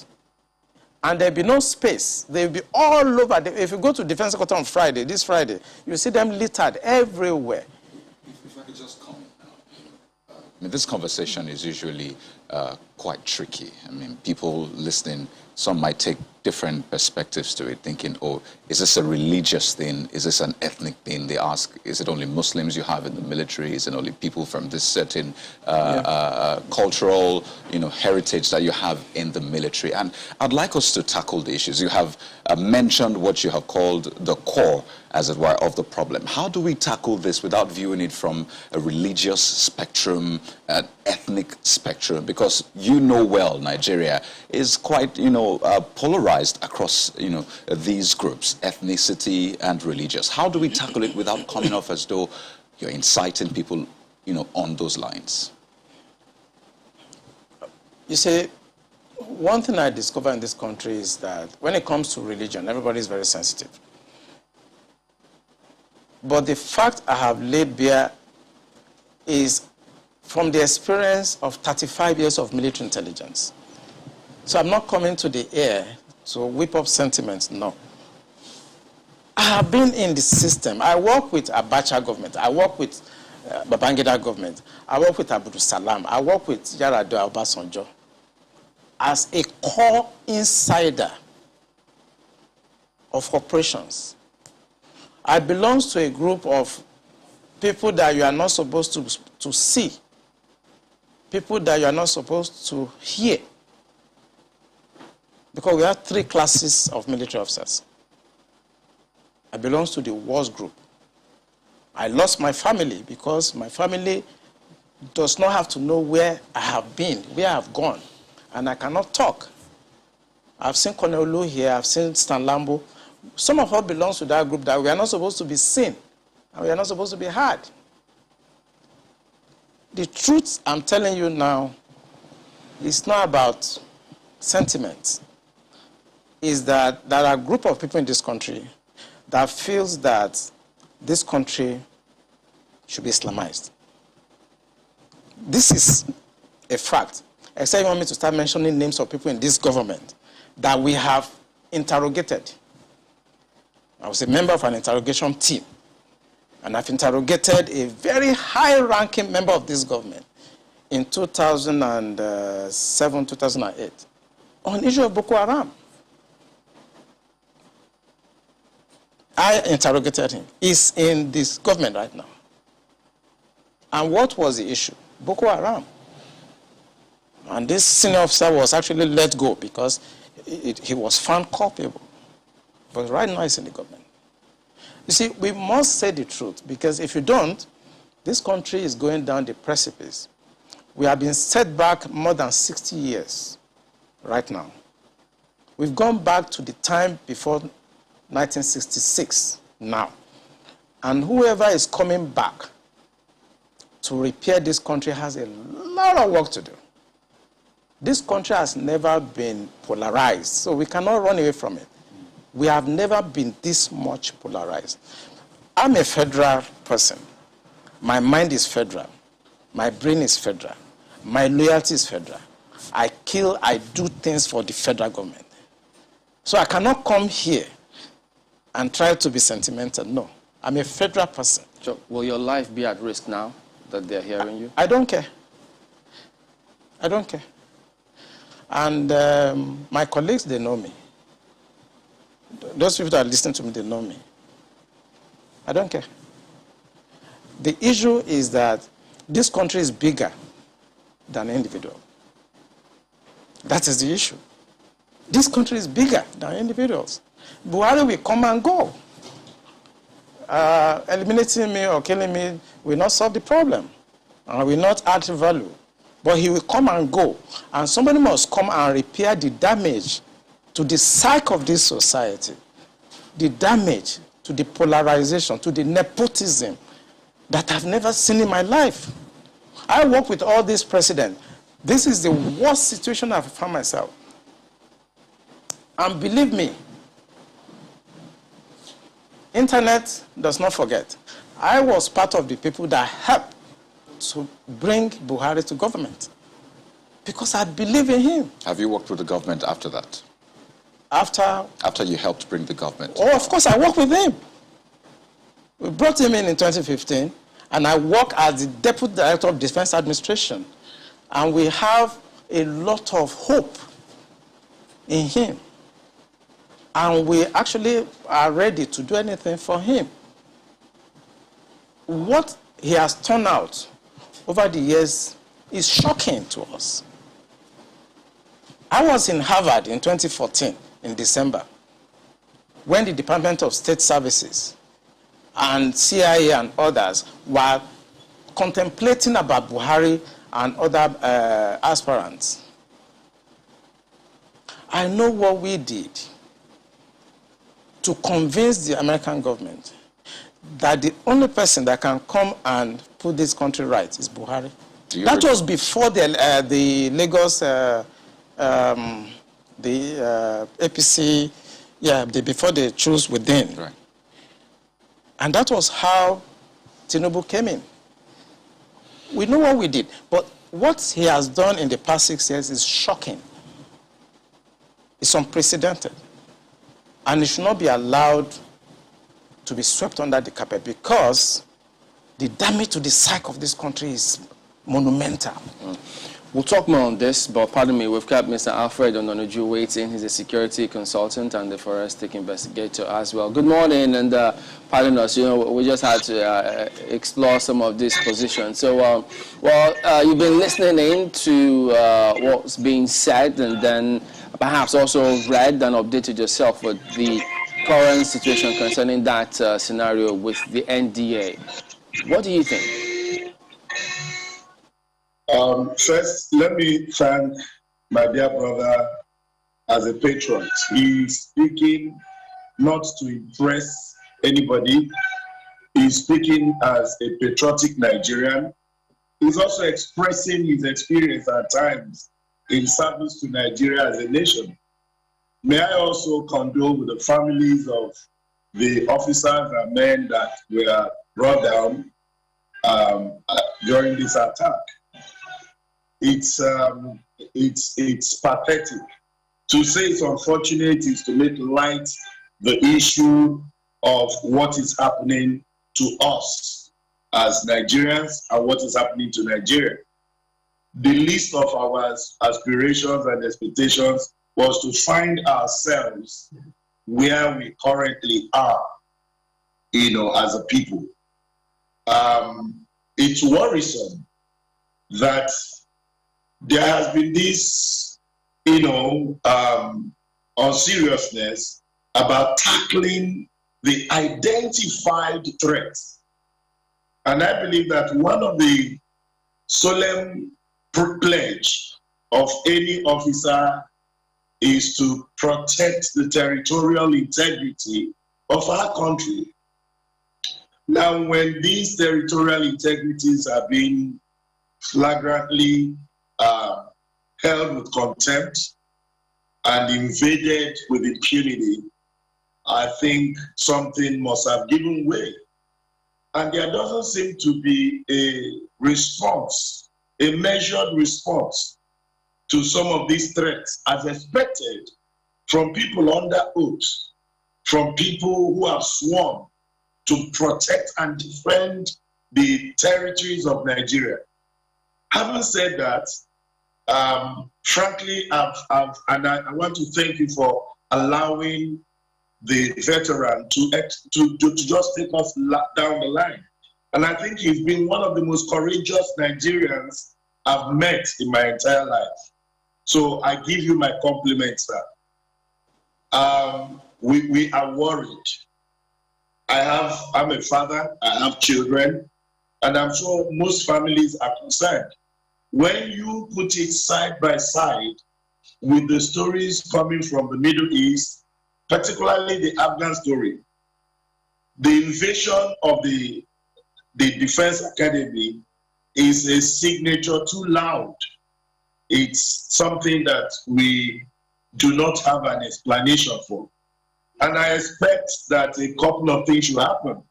and there'll be no space. They'll be all over. If you go to Defense Headquarters on Friday, this Friday, you see them littered everywhere. If I could just comment. This conversation is usually quite tricky. I mean, people listening, some might take different perspectives to it, thinking, oh, is this a religious thing? Is this an ethnic thing? They ask, is it only Muslims you have in the military? Is it only people from this certain cultural, heritage that you have in the military? And I'd like us to tackle the issues. You have mentioned what you have called the core, as it were, of the problem. How do we tackle this without viewing it from a religious spectrum, an ethnic spectrum? Because well, Nigeria is quite, polarized across, these groups, ethnicity and religious. How do we tackle it without coming off as though you're inciting people, on those lines? You see, one thing I discovered in this country is that when it comes to religion, everybody is very sensitive. But the fact I have laid bare is from the experience of 35 years of military intelligence. So I'm not coming to the air to whip up sentiments, no. I have been in the system. I work with Abacha government. I work with Babangida government. I work with Abdul Salam. I work with Yar'Adua Obasanjo. As a core insider of operations, I belong to a group of people that you are not supposed to see, people that you are not supposed to hear. Because we have 3 classes of military officers. I belong to the wars group. I lost my family because my family does not have to know where I have been, where I have gone, and I cannot talk. I've seen Colonel Lu here, I've seen Stan Lambo. Some of us belong to that group that we are not supposed to be seen, and we are not supposed to be heard. The truth I'm telling you now is not about sentiments. Is that there are a group of people in this country that feels that this country should be Islamized. This is a fact. Except you want me to start mentioning names of people in this government that we have interrogated. I was a member of an interrogation team, and I've interrogated a very high-ranking member of this government in 2007, 2008 on the issue of Boko Haram. I interrogated him. He's in this government right now. And what was the issue? Boko Haram. And this senior officer was actually let go because he was found culpable. But right now he's in the government. You see, we must say the truth, because if you don't, this country is going down the precipice. We have been set back more than 60 years right now. We've gone back to the time before 1966 now. And whoever is coming back to repair this country has a lot of work to do. This country has never been polarized, so we cannot run away from it. We have never been this much polarized. I'm a federal person. My mind is federal. My brain is federal. My loyalty is federal. I do things for the federal government. So I cannot come here and try to be sentimental. No, I'm a federal person. So will your life be at risk now that they're hearing you? I don't care. I don't care. And my colleagues, they know me. Those people that are listening to me, they know me. I don't care. The issue is that this country is bigger than an individual. That is the issue. This country is bigger than individuals. Buhari will come and go. Eliminating me or killing me will not solve the problem and will not add value. But he will come and go. And somebody must come and repair the damage to the psyche of this society, the damage to the polarization, to the nepotism that I've never seen in my life. I work with all these presidents. This is the worst situation I've found myself. And believe me, internet does not forget. I was part of the people that helped to bring Buhari to government because I believe in him. Have you worked with the government after that? After you helped bring the government? Oh, of course, I worked with him. We brought him in 2015, and I work as the Deputy Director of Defense Administration. And we have a lot of hope in him. And we actually are ready to do anything for him. What he has turned out over the years is shocking to us. I was in Harvard in 2014, in December, when the Department of State Services and CIA and others were contemplating about Buhari and other aspirants. I know what we did to convince the American government that the only person that can come and put this country right is Buhari. That was before the Lagos, APC, before they chose within. Right. And that was how Tinubu came in. We know what we did, but what he has done in the past 6 years is shocking. It's unprecedented. And it should not be allowed to be swept under the carpet because the damage to the psyche of this country is monumental. We'll talk more on this, but pardon me, we've kept Mr. Alfred Ononuju waiting. He's a security consultant and the forensic investigator as well. Good morning, and pardon us, we just had to explore some of these positions. So, you've been listening in to what's being said, and then perhaps also read and updated yourself with the current situation concerning that scenario with the NDA. What do you think? First, let me thank my dear brother as a patriot. He's speaking not to impress anybody. He's speaking as a patriotic Nigerian. He's also expressing his experience at times in service to Nigeria as a nation. May I also condole with the families of the officers and men that were brought down during this attack. It's pathetic. To say it's unfortunate is to make light the issue of what is happening to us as Nigerians and what is happening to Nigeria. The least of our aspirations and expectations was to find ourselves where we currently are, as a people. It's worrisome that there has been this, unseriousness about tackling the identified threats. And I believe that one of the solemn pledge of any officer is to protect the territorial integrity of our country. Now, when these territorial integrities are being flagrantly held with contempt and invaded with impunity, I think something must have given way. And there doesn't seem to be a response, a measured response to some of these threats as expected from people under oath, from people who have sworn to protect and defend the territories of Nigeria. Having said that, frankly, I want to thank you for allowing the veteran to just take us down the line. And I think he's been one of the most courageous Nigerians I've met in my entire life. So I give you my compliments, sir. We are worried. I'm a father, I have children, and I'm sure most families are concerned. When you put it side by side with the stories coming from the Middle East, particularly the Afghan story, the invasion of the Defense Academy is a signature too loud. It's something that we do not have an explanation for. And I expect that a couple of things should happen.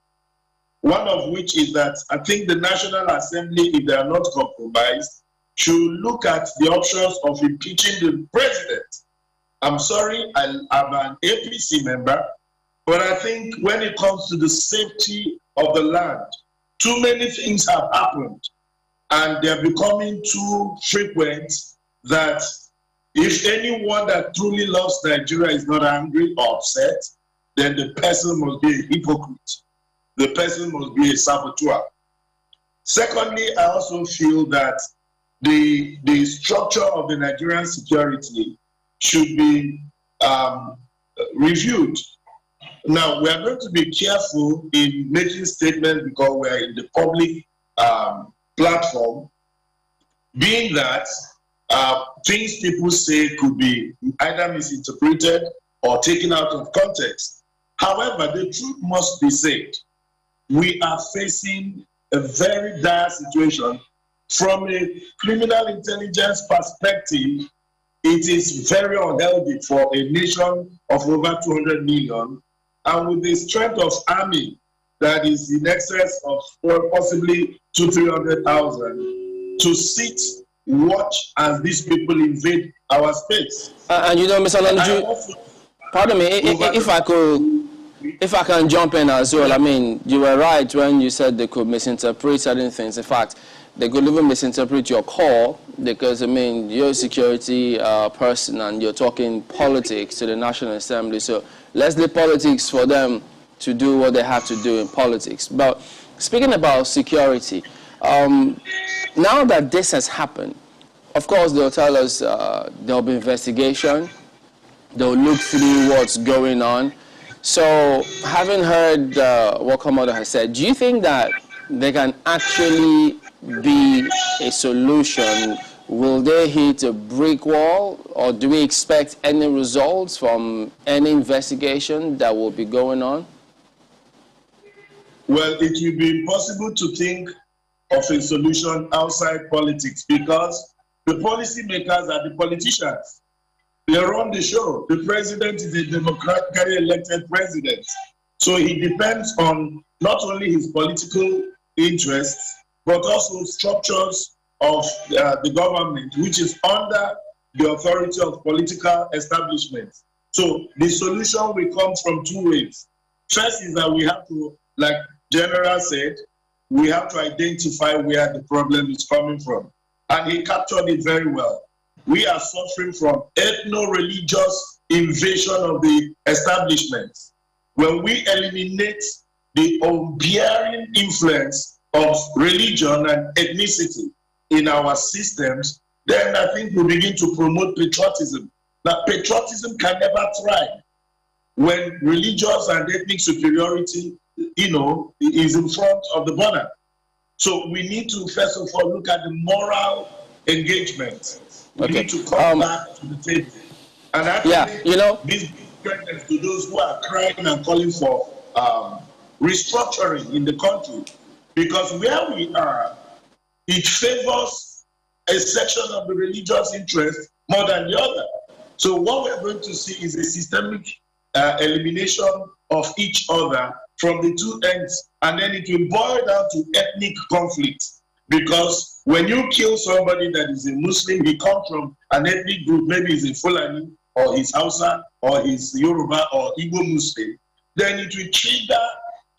One of which is that I think the National Assembly, if they are not compromised, should look at the options of impeaching the president. I'm sorry, I'm an APC member, but I think when it comes to the safety of the land, too many things have happened, and they're becoming too frequent that if anyone that truly loves Nigeria is not angry or upset, then the person must be a hypocrite. The person must be a saboteur. Secondly, I also feel that the structure of the Nigerian security should be reviewed. Now, we are going to be careful in making statements because we are in the public platform, being that things people say could be either misinterpreted or taken out of context. However, the truth must be said. We are facing a very dire situation. From a criminal intelligence perspective, it is very unhealthy for a nation of over 200 million, and with the strength of army that is in excess of possibly 200,000-300,000, to sit, watch as these people invade our space. And Mr. Nnamdi, pardon me, if I can jump in as well. I mean, you were right when you said they could misinterpret certain things. In fact, they could even misinterpret your call because, I mean, you're a security person and you're talking politics to the National Assembly. So let's leave politics for them to do what they have to do in politics. But speaking about security, now that this has happened, of course, they'll tell us there'll be investigation. They'll look through what's going on. So having heard what Komodo has said, do you think that there can actually be a solution, will they hit a brick wall, or do we expect any results from any investigation that will be going on? Well, it will be impossible to think of a solution outside politics because the policymakers are the politicians. They run the show. The president is a democratically elected president. So he depends on not only his political interests, but also structures of the government, which is under the authority of political establishment. So the solution will come from two ways. First is that we have to, like General said, we have to identify where the problem is coming from. And he captured it very well. We are suffering from ethno-religious invasion of the establishment. When we eliminate the unbearing influence of religion and ethnicity in our systems, then I think we begin to promote patriotism. Now, patriotism can never thrive when religious and ethnic superiority, is in front of the border. So we need to, first of all, look at the moral engagement. We need to come back to the table. And I think this preference to those who are crying and calling for restructuring in the country, because where we are, it favors a section of the religious interest more than the other. So what we're going to see is a systemic elimination of each other from the two ends, and then it will boil down to ethnic conflict. Because when you kill somebody that is a Muslim, he comes from an ethnic group, maybe he's a Fulani, or he's Hausa, or he's Yoruba, or Igbo Muslim, then it will trigger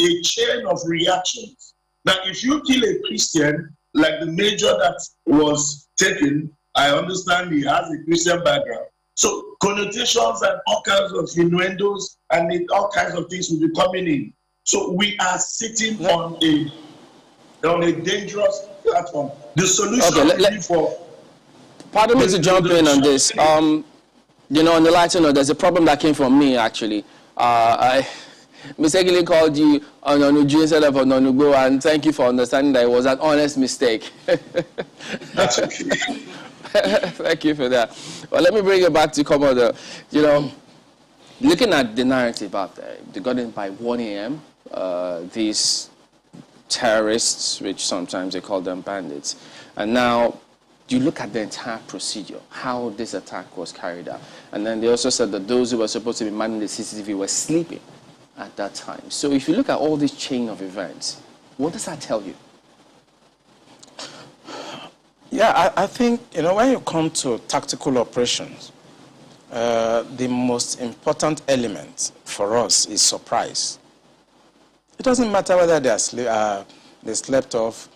a chain of reactions. Now, if you kill a Christian, like the major that was taken, I understand he has a Christian background. So connotations and all kinds of innuendos and all kinds of things will be coming in. So we are sitting on a dangerous platform. The solution for... Pardon me to jump in on this. On the lighter note, there's a problem that came from me, actually. I mistakenly called you Ononuju instead of Ononugo, and thank you for understanding that it was an honest mistake. That's okay. Thank you for that. Well, let me bring it back to Commodore. Looking at the narrative out there, they got in by 1 a.m. These terrorists, which sometimes they call them bandits, and now you look at the entire procedure, how this attack was carried out. And then they also said that those who were supposed to be manning the CCTV were sleeping at that time. So if you look at all this chain of events, what does that tell you? Yeah, I think, when you come to tactical operations, the most important element for us is surprise. It doesn't matter whether they slept off,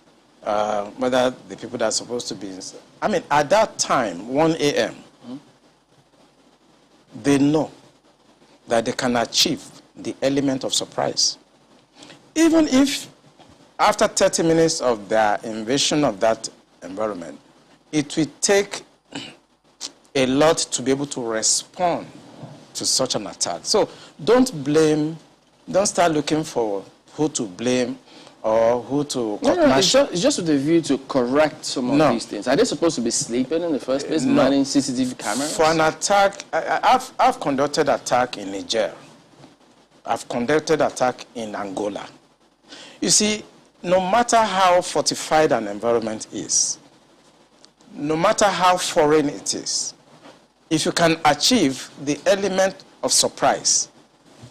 whether the people that are supposed to be... I mean, at that time, 1 a.m., they know that they can achieve the element of surprise. Even if after 30 minutes of their invasion of that environment, it will take a lot to be able to respond to such an attack. So don't start looking for who to blame or who to... No, it's just with the view to correct some of these things. Are they supposed to be sleeping in the first place, manning CCTV cameras? For an attack, I've conducted attack in Niger. I've conducted attack in Angola. You see, no matter how fortified an environment is, no matter how foreign it is, if you can achieve the element of surprise,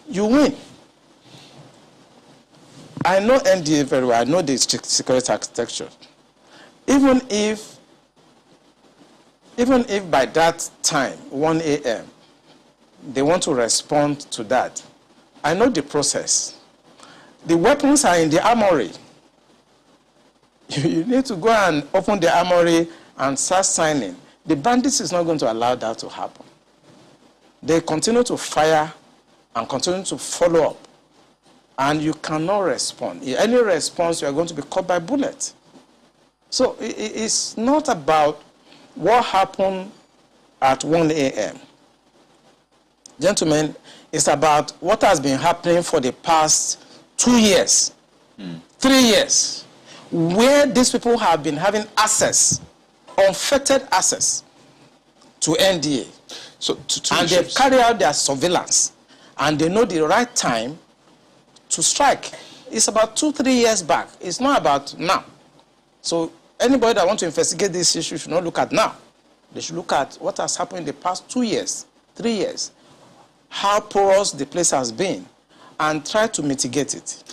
you win. I know NDA very well. I know the security architecture. Even if by that time, 1 a.m., they want to respond to that, I know the process. The weapons are in the armory. You need to go and open the armory and start signing. The bandits is not going to allow that to happen. They continue to fire and continue to follow up. And you cannot respond. Any response, you are going to be caught by bullets. So it's not about what happened at 1 a.m. Gentlemen, it's about what has been happening for the past 2 years, 3 years. where these people have been having access, unfettered access to NDA. So and they carry out their surveillance, and they know the right time to strike. It's about 2-3 years back. It's not about now. So anybody that wants to investigate this issue should not look at now. They should look at what has happened in the past 2 years, 3 years, how porous the place has been, and try to mitigate it.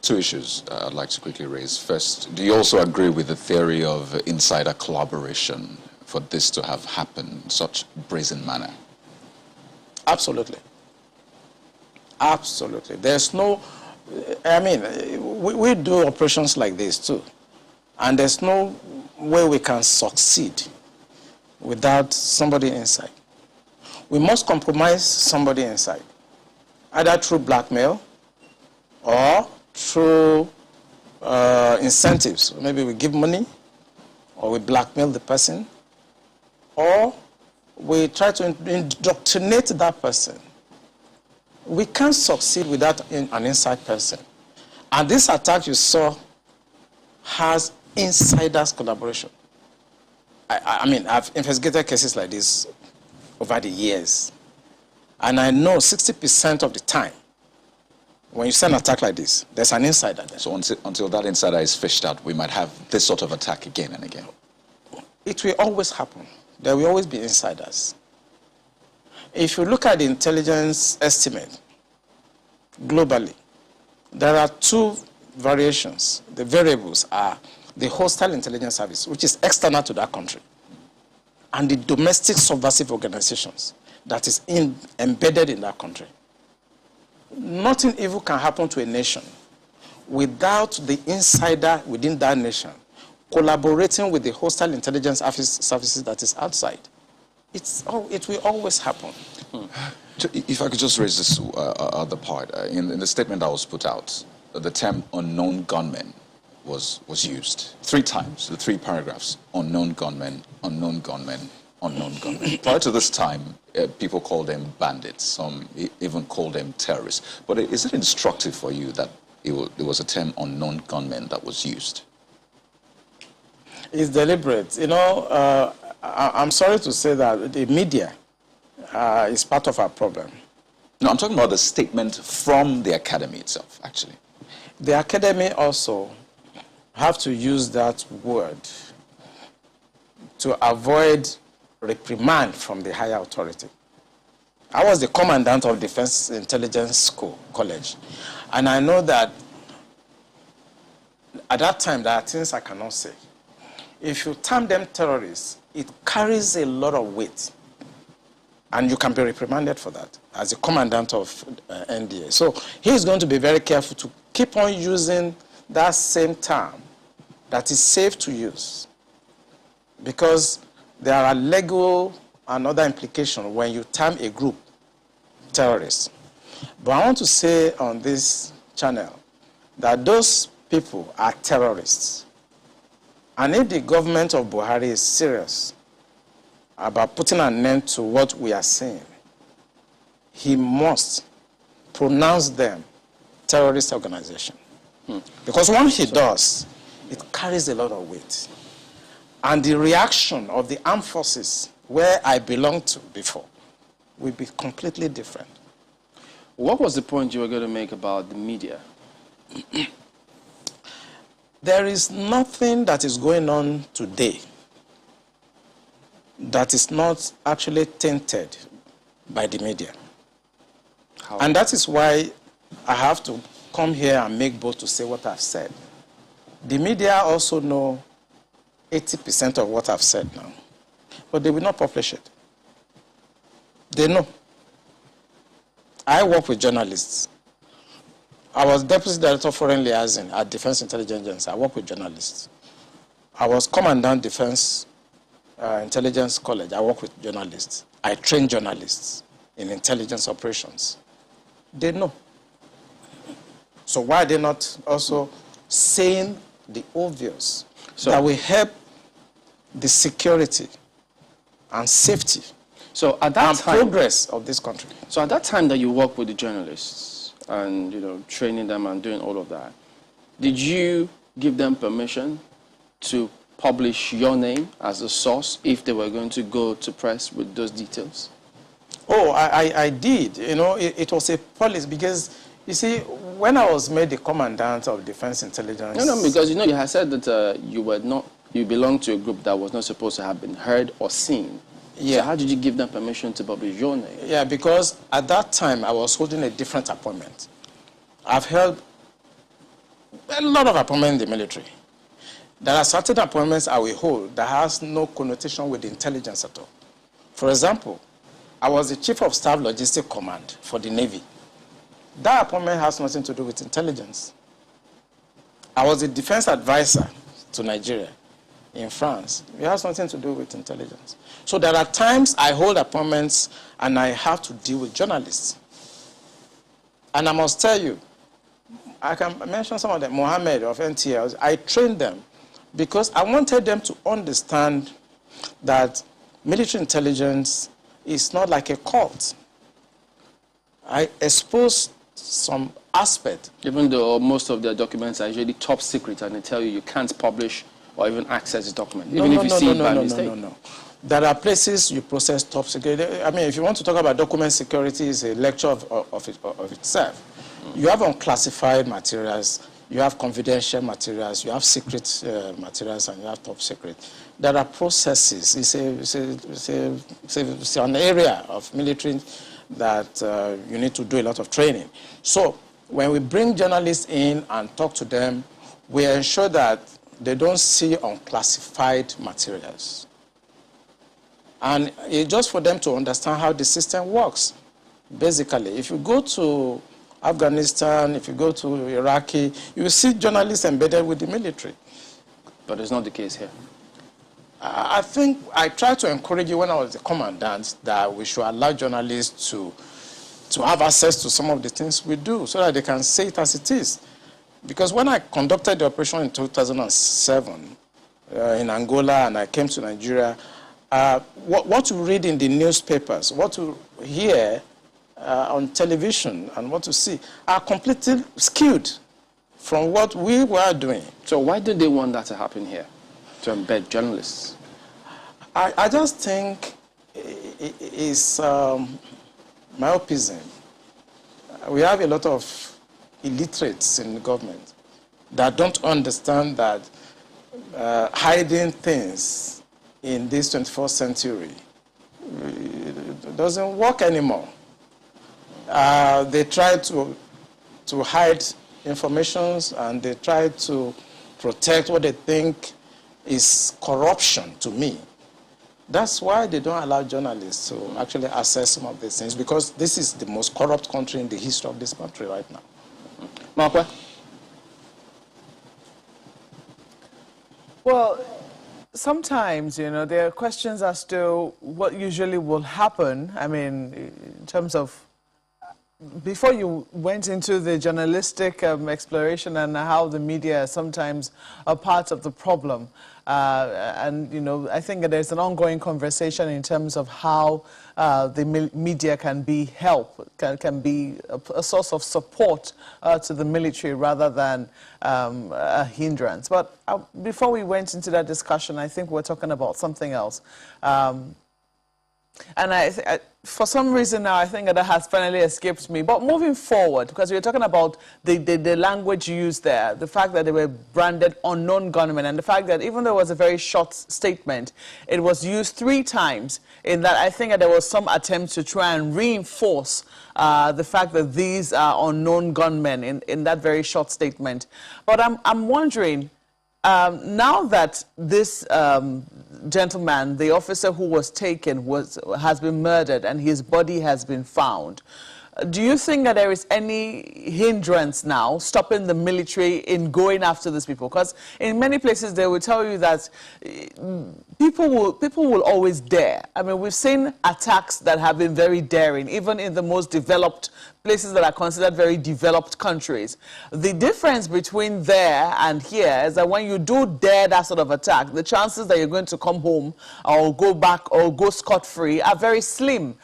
Two issues I'd like to quickly raise. First, do you also agree with the theory of insider collaboration for this to have happened in such brazen manner? Absolutely. Absolutely. There's no, I mean, we do operations like this too. And there's no way we can succeed without somebody inside. We must compromise somebody inside, either through blackmail or through incentives. Maybe we give money, or we blackmail the person, or we try to indoctrinate that person. We can't succeed without an inside person. And this attack you saw has insiders collaboration. I mean, I've investigated cases like this over the years. And I know 60% of the time, when you see an attack like this, there's an insider there. So until that insider is fished out, we might have this sort of attack again and again. It will always happen. There will always be insiders. If you look at the intelligence estimate globally, there are two variations. The variables are the hostile intelligence service, which is external to that country, and the domestic subversive organizations that is embedded in that country. Nothing evil can happen to a nation without the insider within that nation collaborating with the hostile intelligence services that is outside. It will always happen. If I could just raise this other part. In the statement that was put out, the term unknown gunmen was used 3 times, the 3 paragraphs: unknown gunmen, unknown gunmen, unknown gunmen. Prior to this time, people called them bandits, some even called them terrorists. But is it instructive for you that it was a term unknown gunmen that was used? It's deliberate. You know, I'm sorry to say that the media is part of our problem. No, I'm talking about the statement from the academy itself, actually. The academy also have to use that word to avoid reprimand from the higher authority. I was the commandant of Defense Intelligence College, and I know that at that time there are things I cannot say. If you term them terrorists, it carries a lot of weight, and you can be reprimanded for that as the commandant of NDA. So he is going to be very careful to keep on using that same term that is safe to use, because there are legal and other implications when you term a group terrorists. But I want to say on this channel that those people are terrorists. And if the government of Buhari is serious about putting an end to what we are saying, he must pronounce them terrorist organization. Because once he does, it carries a lot of weight. And the reaction of the armed forces, where I belonged to before, will be completely different. What was the point you were going to make about the media? There is nothing that is going on today that is not actually tainted by the media. How? And that is why I have to come here and make bold to say what I've said. The media also know 80% of what I've said now, but they will not publish it. They know. I work with journalists. I was Deputy Director of Foreign Liaison at Defense Intelligence Agency. I work with journalists. I was Commandant Defense Intelligence College. I work with journalists. I train journalists in intelligence operations. They know. So why are they not also saying the obvious that will help the security and safety at that and time, progress of this country? So at that time that you worked with the journalists and training them and doing all of that, did you give them permission to publish your name as a source if they were going to go to press with those details? Oh, I did. You know, it was a policy because, you see, when I was made the commandant of Defense Intelligence... No, because, you know, you had said that you belonged to a group that was not supposed to have been heard or seen. Yeah. So how did you give them permission to publish your name? Yeah, because at that time, I was holding a different appointment. I've held a lot of appointments in the military. There are certain appointments I will hold that has no connotation with intelligence at all. For example, I was the Chief of Staff Logistic Command for the Navy. That appointment has nothing to do with intelligence. I was the defense advisor to Nigeria in France. It has nothing to do with intelligence. So there are times I hold appointments and I have to deal with journalists. And I must tell you, I can mention some of them. Mohammed of NTL, I trained them because I wanted them to understand that military intelligence is not like a cult. I exposed some aspect. Even though most of their documents are usually top secret and they tell you can't publish or even access the document, even if you see it by mistake. No. There are places you process top secret. I mean, if you want to talk about document security, it's a lecture of itself. You have unclassified materials, you have confidential materials, you have secret materials, and you have top secret. There are processes. It's an area of military that you need to do a lot of training. So when we bring journalists in and talk to them, we ensure that they don't see unclassified materials. And it's just for them to understand how the system works. Basically, if you go to Afghanistan, if you go to Iraqi, you will see journalists embedded with the military. But it's not the case here. I think I tried to encourage you when I was the commandant that we should allow journalists to have access to some of the things we do so that they can say it as it is. Because when I conducted the operation in 2007 in Angola and I came to Nigeria, what you read in the newspapers, what you hear on television and what you see are completely skewed from what we were doing. So why did they want that to happen here, to embed journalists? I just think it's myopism. We have a lot of illiterates in the government that don't understand that hiding things in this 21st century doesn't work anymore. They try to hide informations and they try to protect what they think is corruption to me. That's why they don't allow journalists to actually access some of these things, because this is the most corrupt country in the history of this country right now. Marcel? Well, sometimes, you know, there are questions as to what usually will happen. I mean, in terms of before you went into the journalistic exploration and how the media is sometimes a part of the problem. And, you know, I think there's an ongoing conversation in terms of how the media can be can be a source of support to the military rather than a hindrance. But before we went into that discussion, I think we're talking about something else. And for some reason now, I think that has finally escaped me. But moving forward, because we were talking about the language used there, the fact that they were branded unknown gunmen, and the fact that even though it was a very short statement, it was used 3 times, in that I think that there was some attempt to try and reinforce the fact that these are unknown gunmen in that very short statement. But I'm wondering, now that this gentleman, the officer who was taken, has been murdered and his body has been found, do you think that there is any hindrance now stopping the military in going after these people? Because in many places they will tell you that people will always dare. I mean, we've seen attacks that have been very daring, even in the most developed places that are considered very developed countries. The difference between there and here is that when you do dare that sort of attack, the chances that you're going to come home or go back or go scot-free are very slim.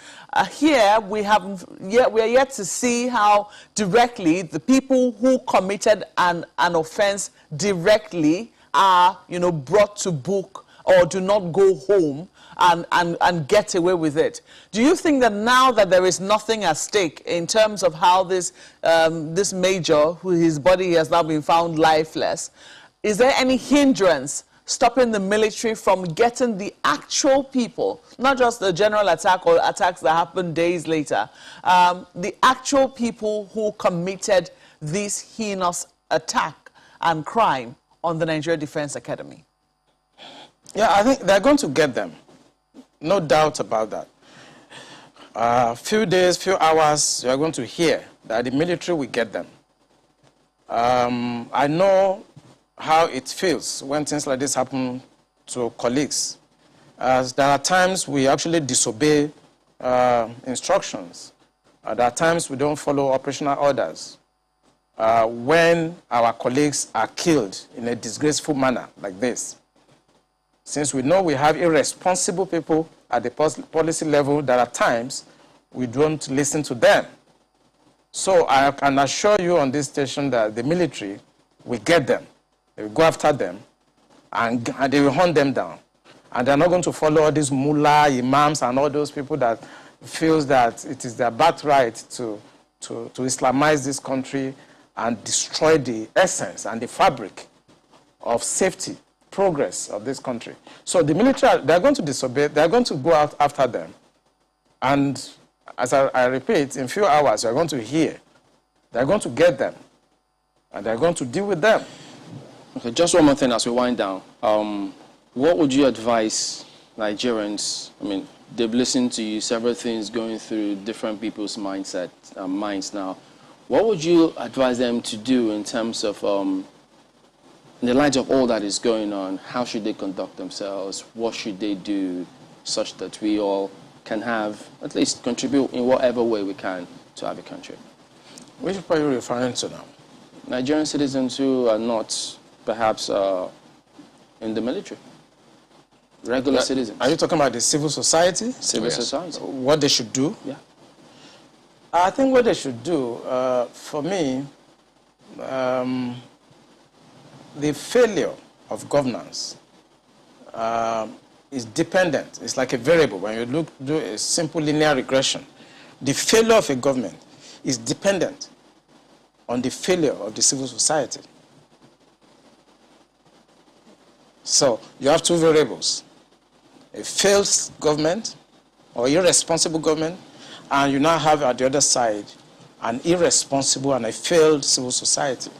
Here, we are yet to see how directly the people who committed an offense directly are, brought to book or do not go home and get away with it. Do you think that now that there is nothing at stake in terms of how this major, who his body has now been found lifeless, is there any hindrance stopping the military from getting the actual people, not just the general attack or attacks that happened days later, the actual people who committed this heinous attack and crime on the Nigeria Defense Academy? Yeah, I think they're going to get them. No doubt about that. Few days, few hours, you're going to hear that the military will get them. I know how it feels when things like this happen to colleagues. As there are times we actually disobey instructions. There are times we don't follow operational orders. When our colleagues are killed in a disgraceful manner like this. Since we know we have irresponsible people at the policy level, there are times we don't listen to them. So I can assure you on this station that the military will get them. They will go after them and they will hunt them down. And they're not going to follow all these mullah, imams, and all those people that feels that it is their birthright to Islamize this country and destroy the essence and the fabric of safety, progress of this country. So the military, they're going to disobey, they're going to go out after them. And as I repeat, in a few hours, you're going to hear, they're going to get them, and they're going to deal with them. Okay, just one more thing as we wind down. What would you advise Nigerians? I mean, they've listened to you, several things going through different people's minds now. What would you advise them to do in terms of, in the light of all that is going on, how should they conduct themselves? What should they do such that we all can have, at least contribute in whatever way we can to have a country? Which people are you referring to now? Nigerian citizens who are not perhaps in the military. Regular citizens. Are you talking about the civil society? Civil society. What they should do? Yeah. I think what they should do, for me, the failure of governance is dependent. It's like a variable. When you do a simple linear regression, the failure of a government is dependent on the failure of the civil society. So you have two variables: a failed government or irresponsible government, and you now have at the other side an irresponsible and a failed civil society.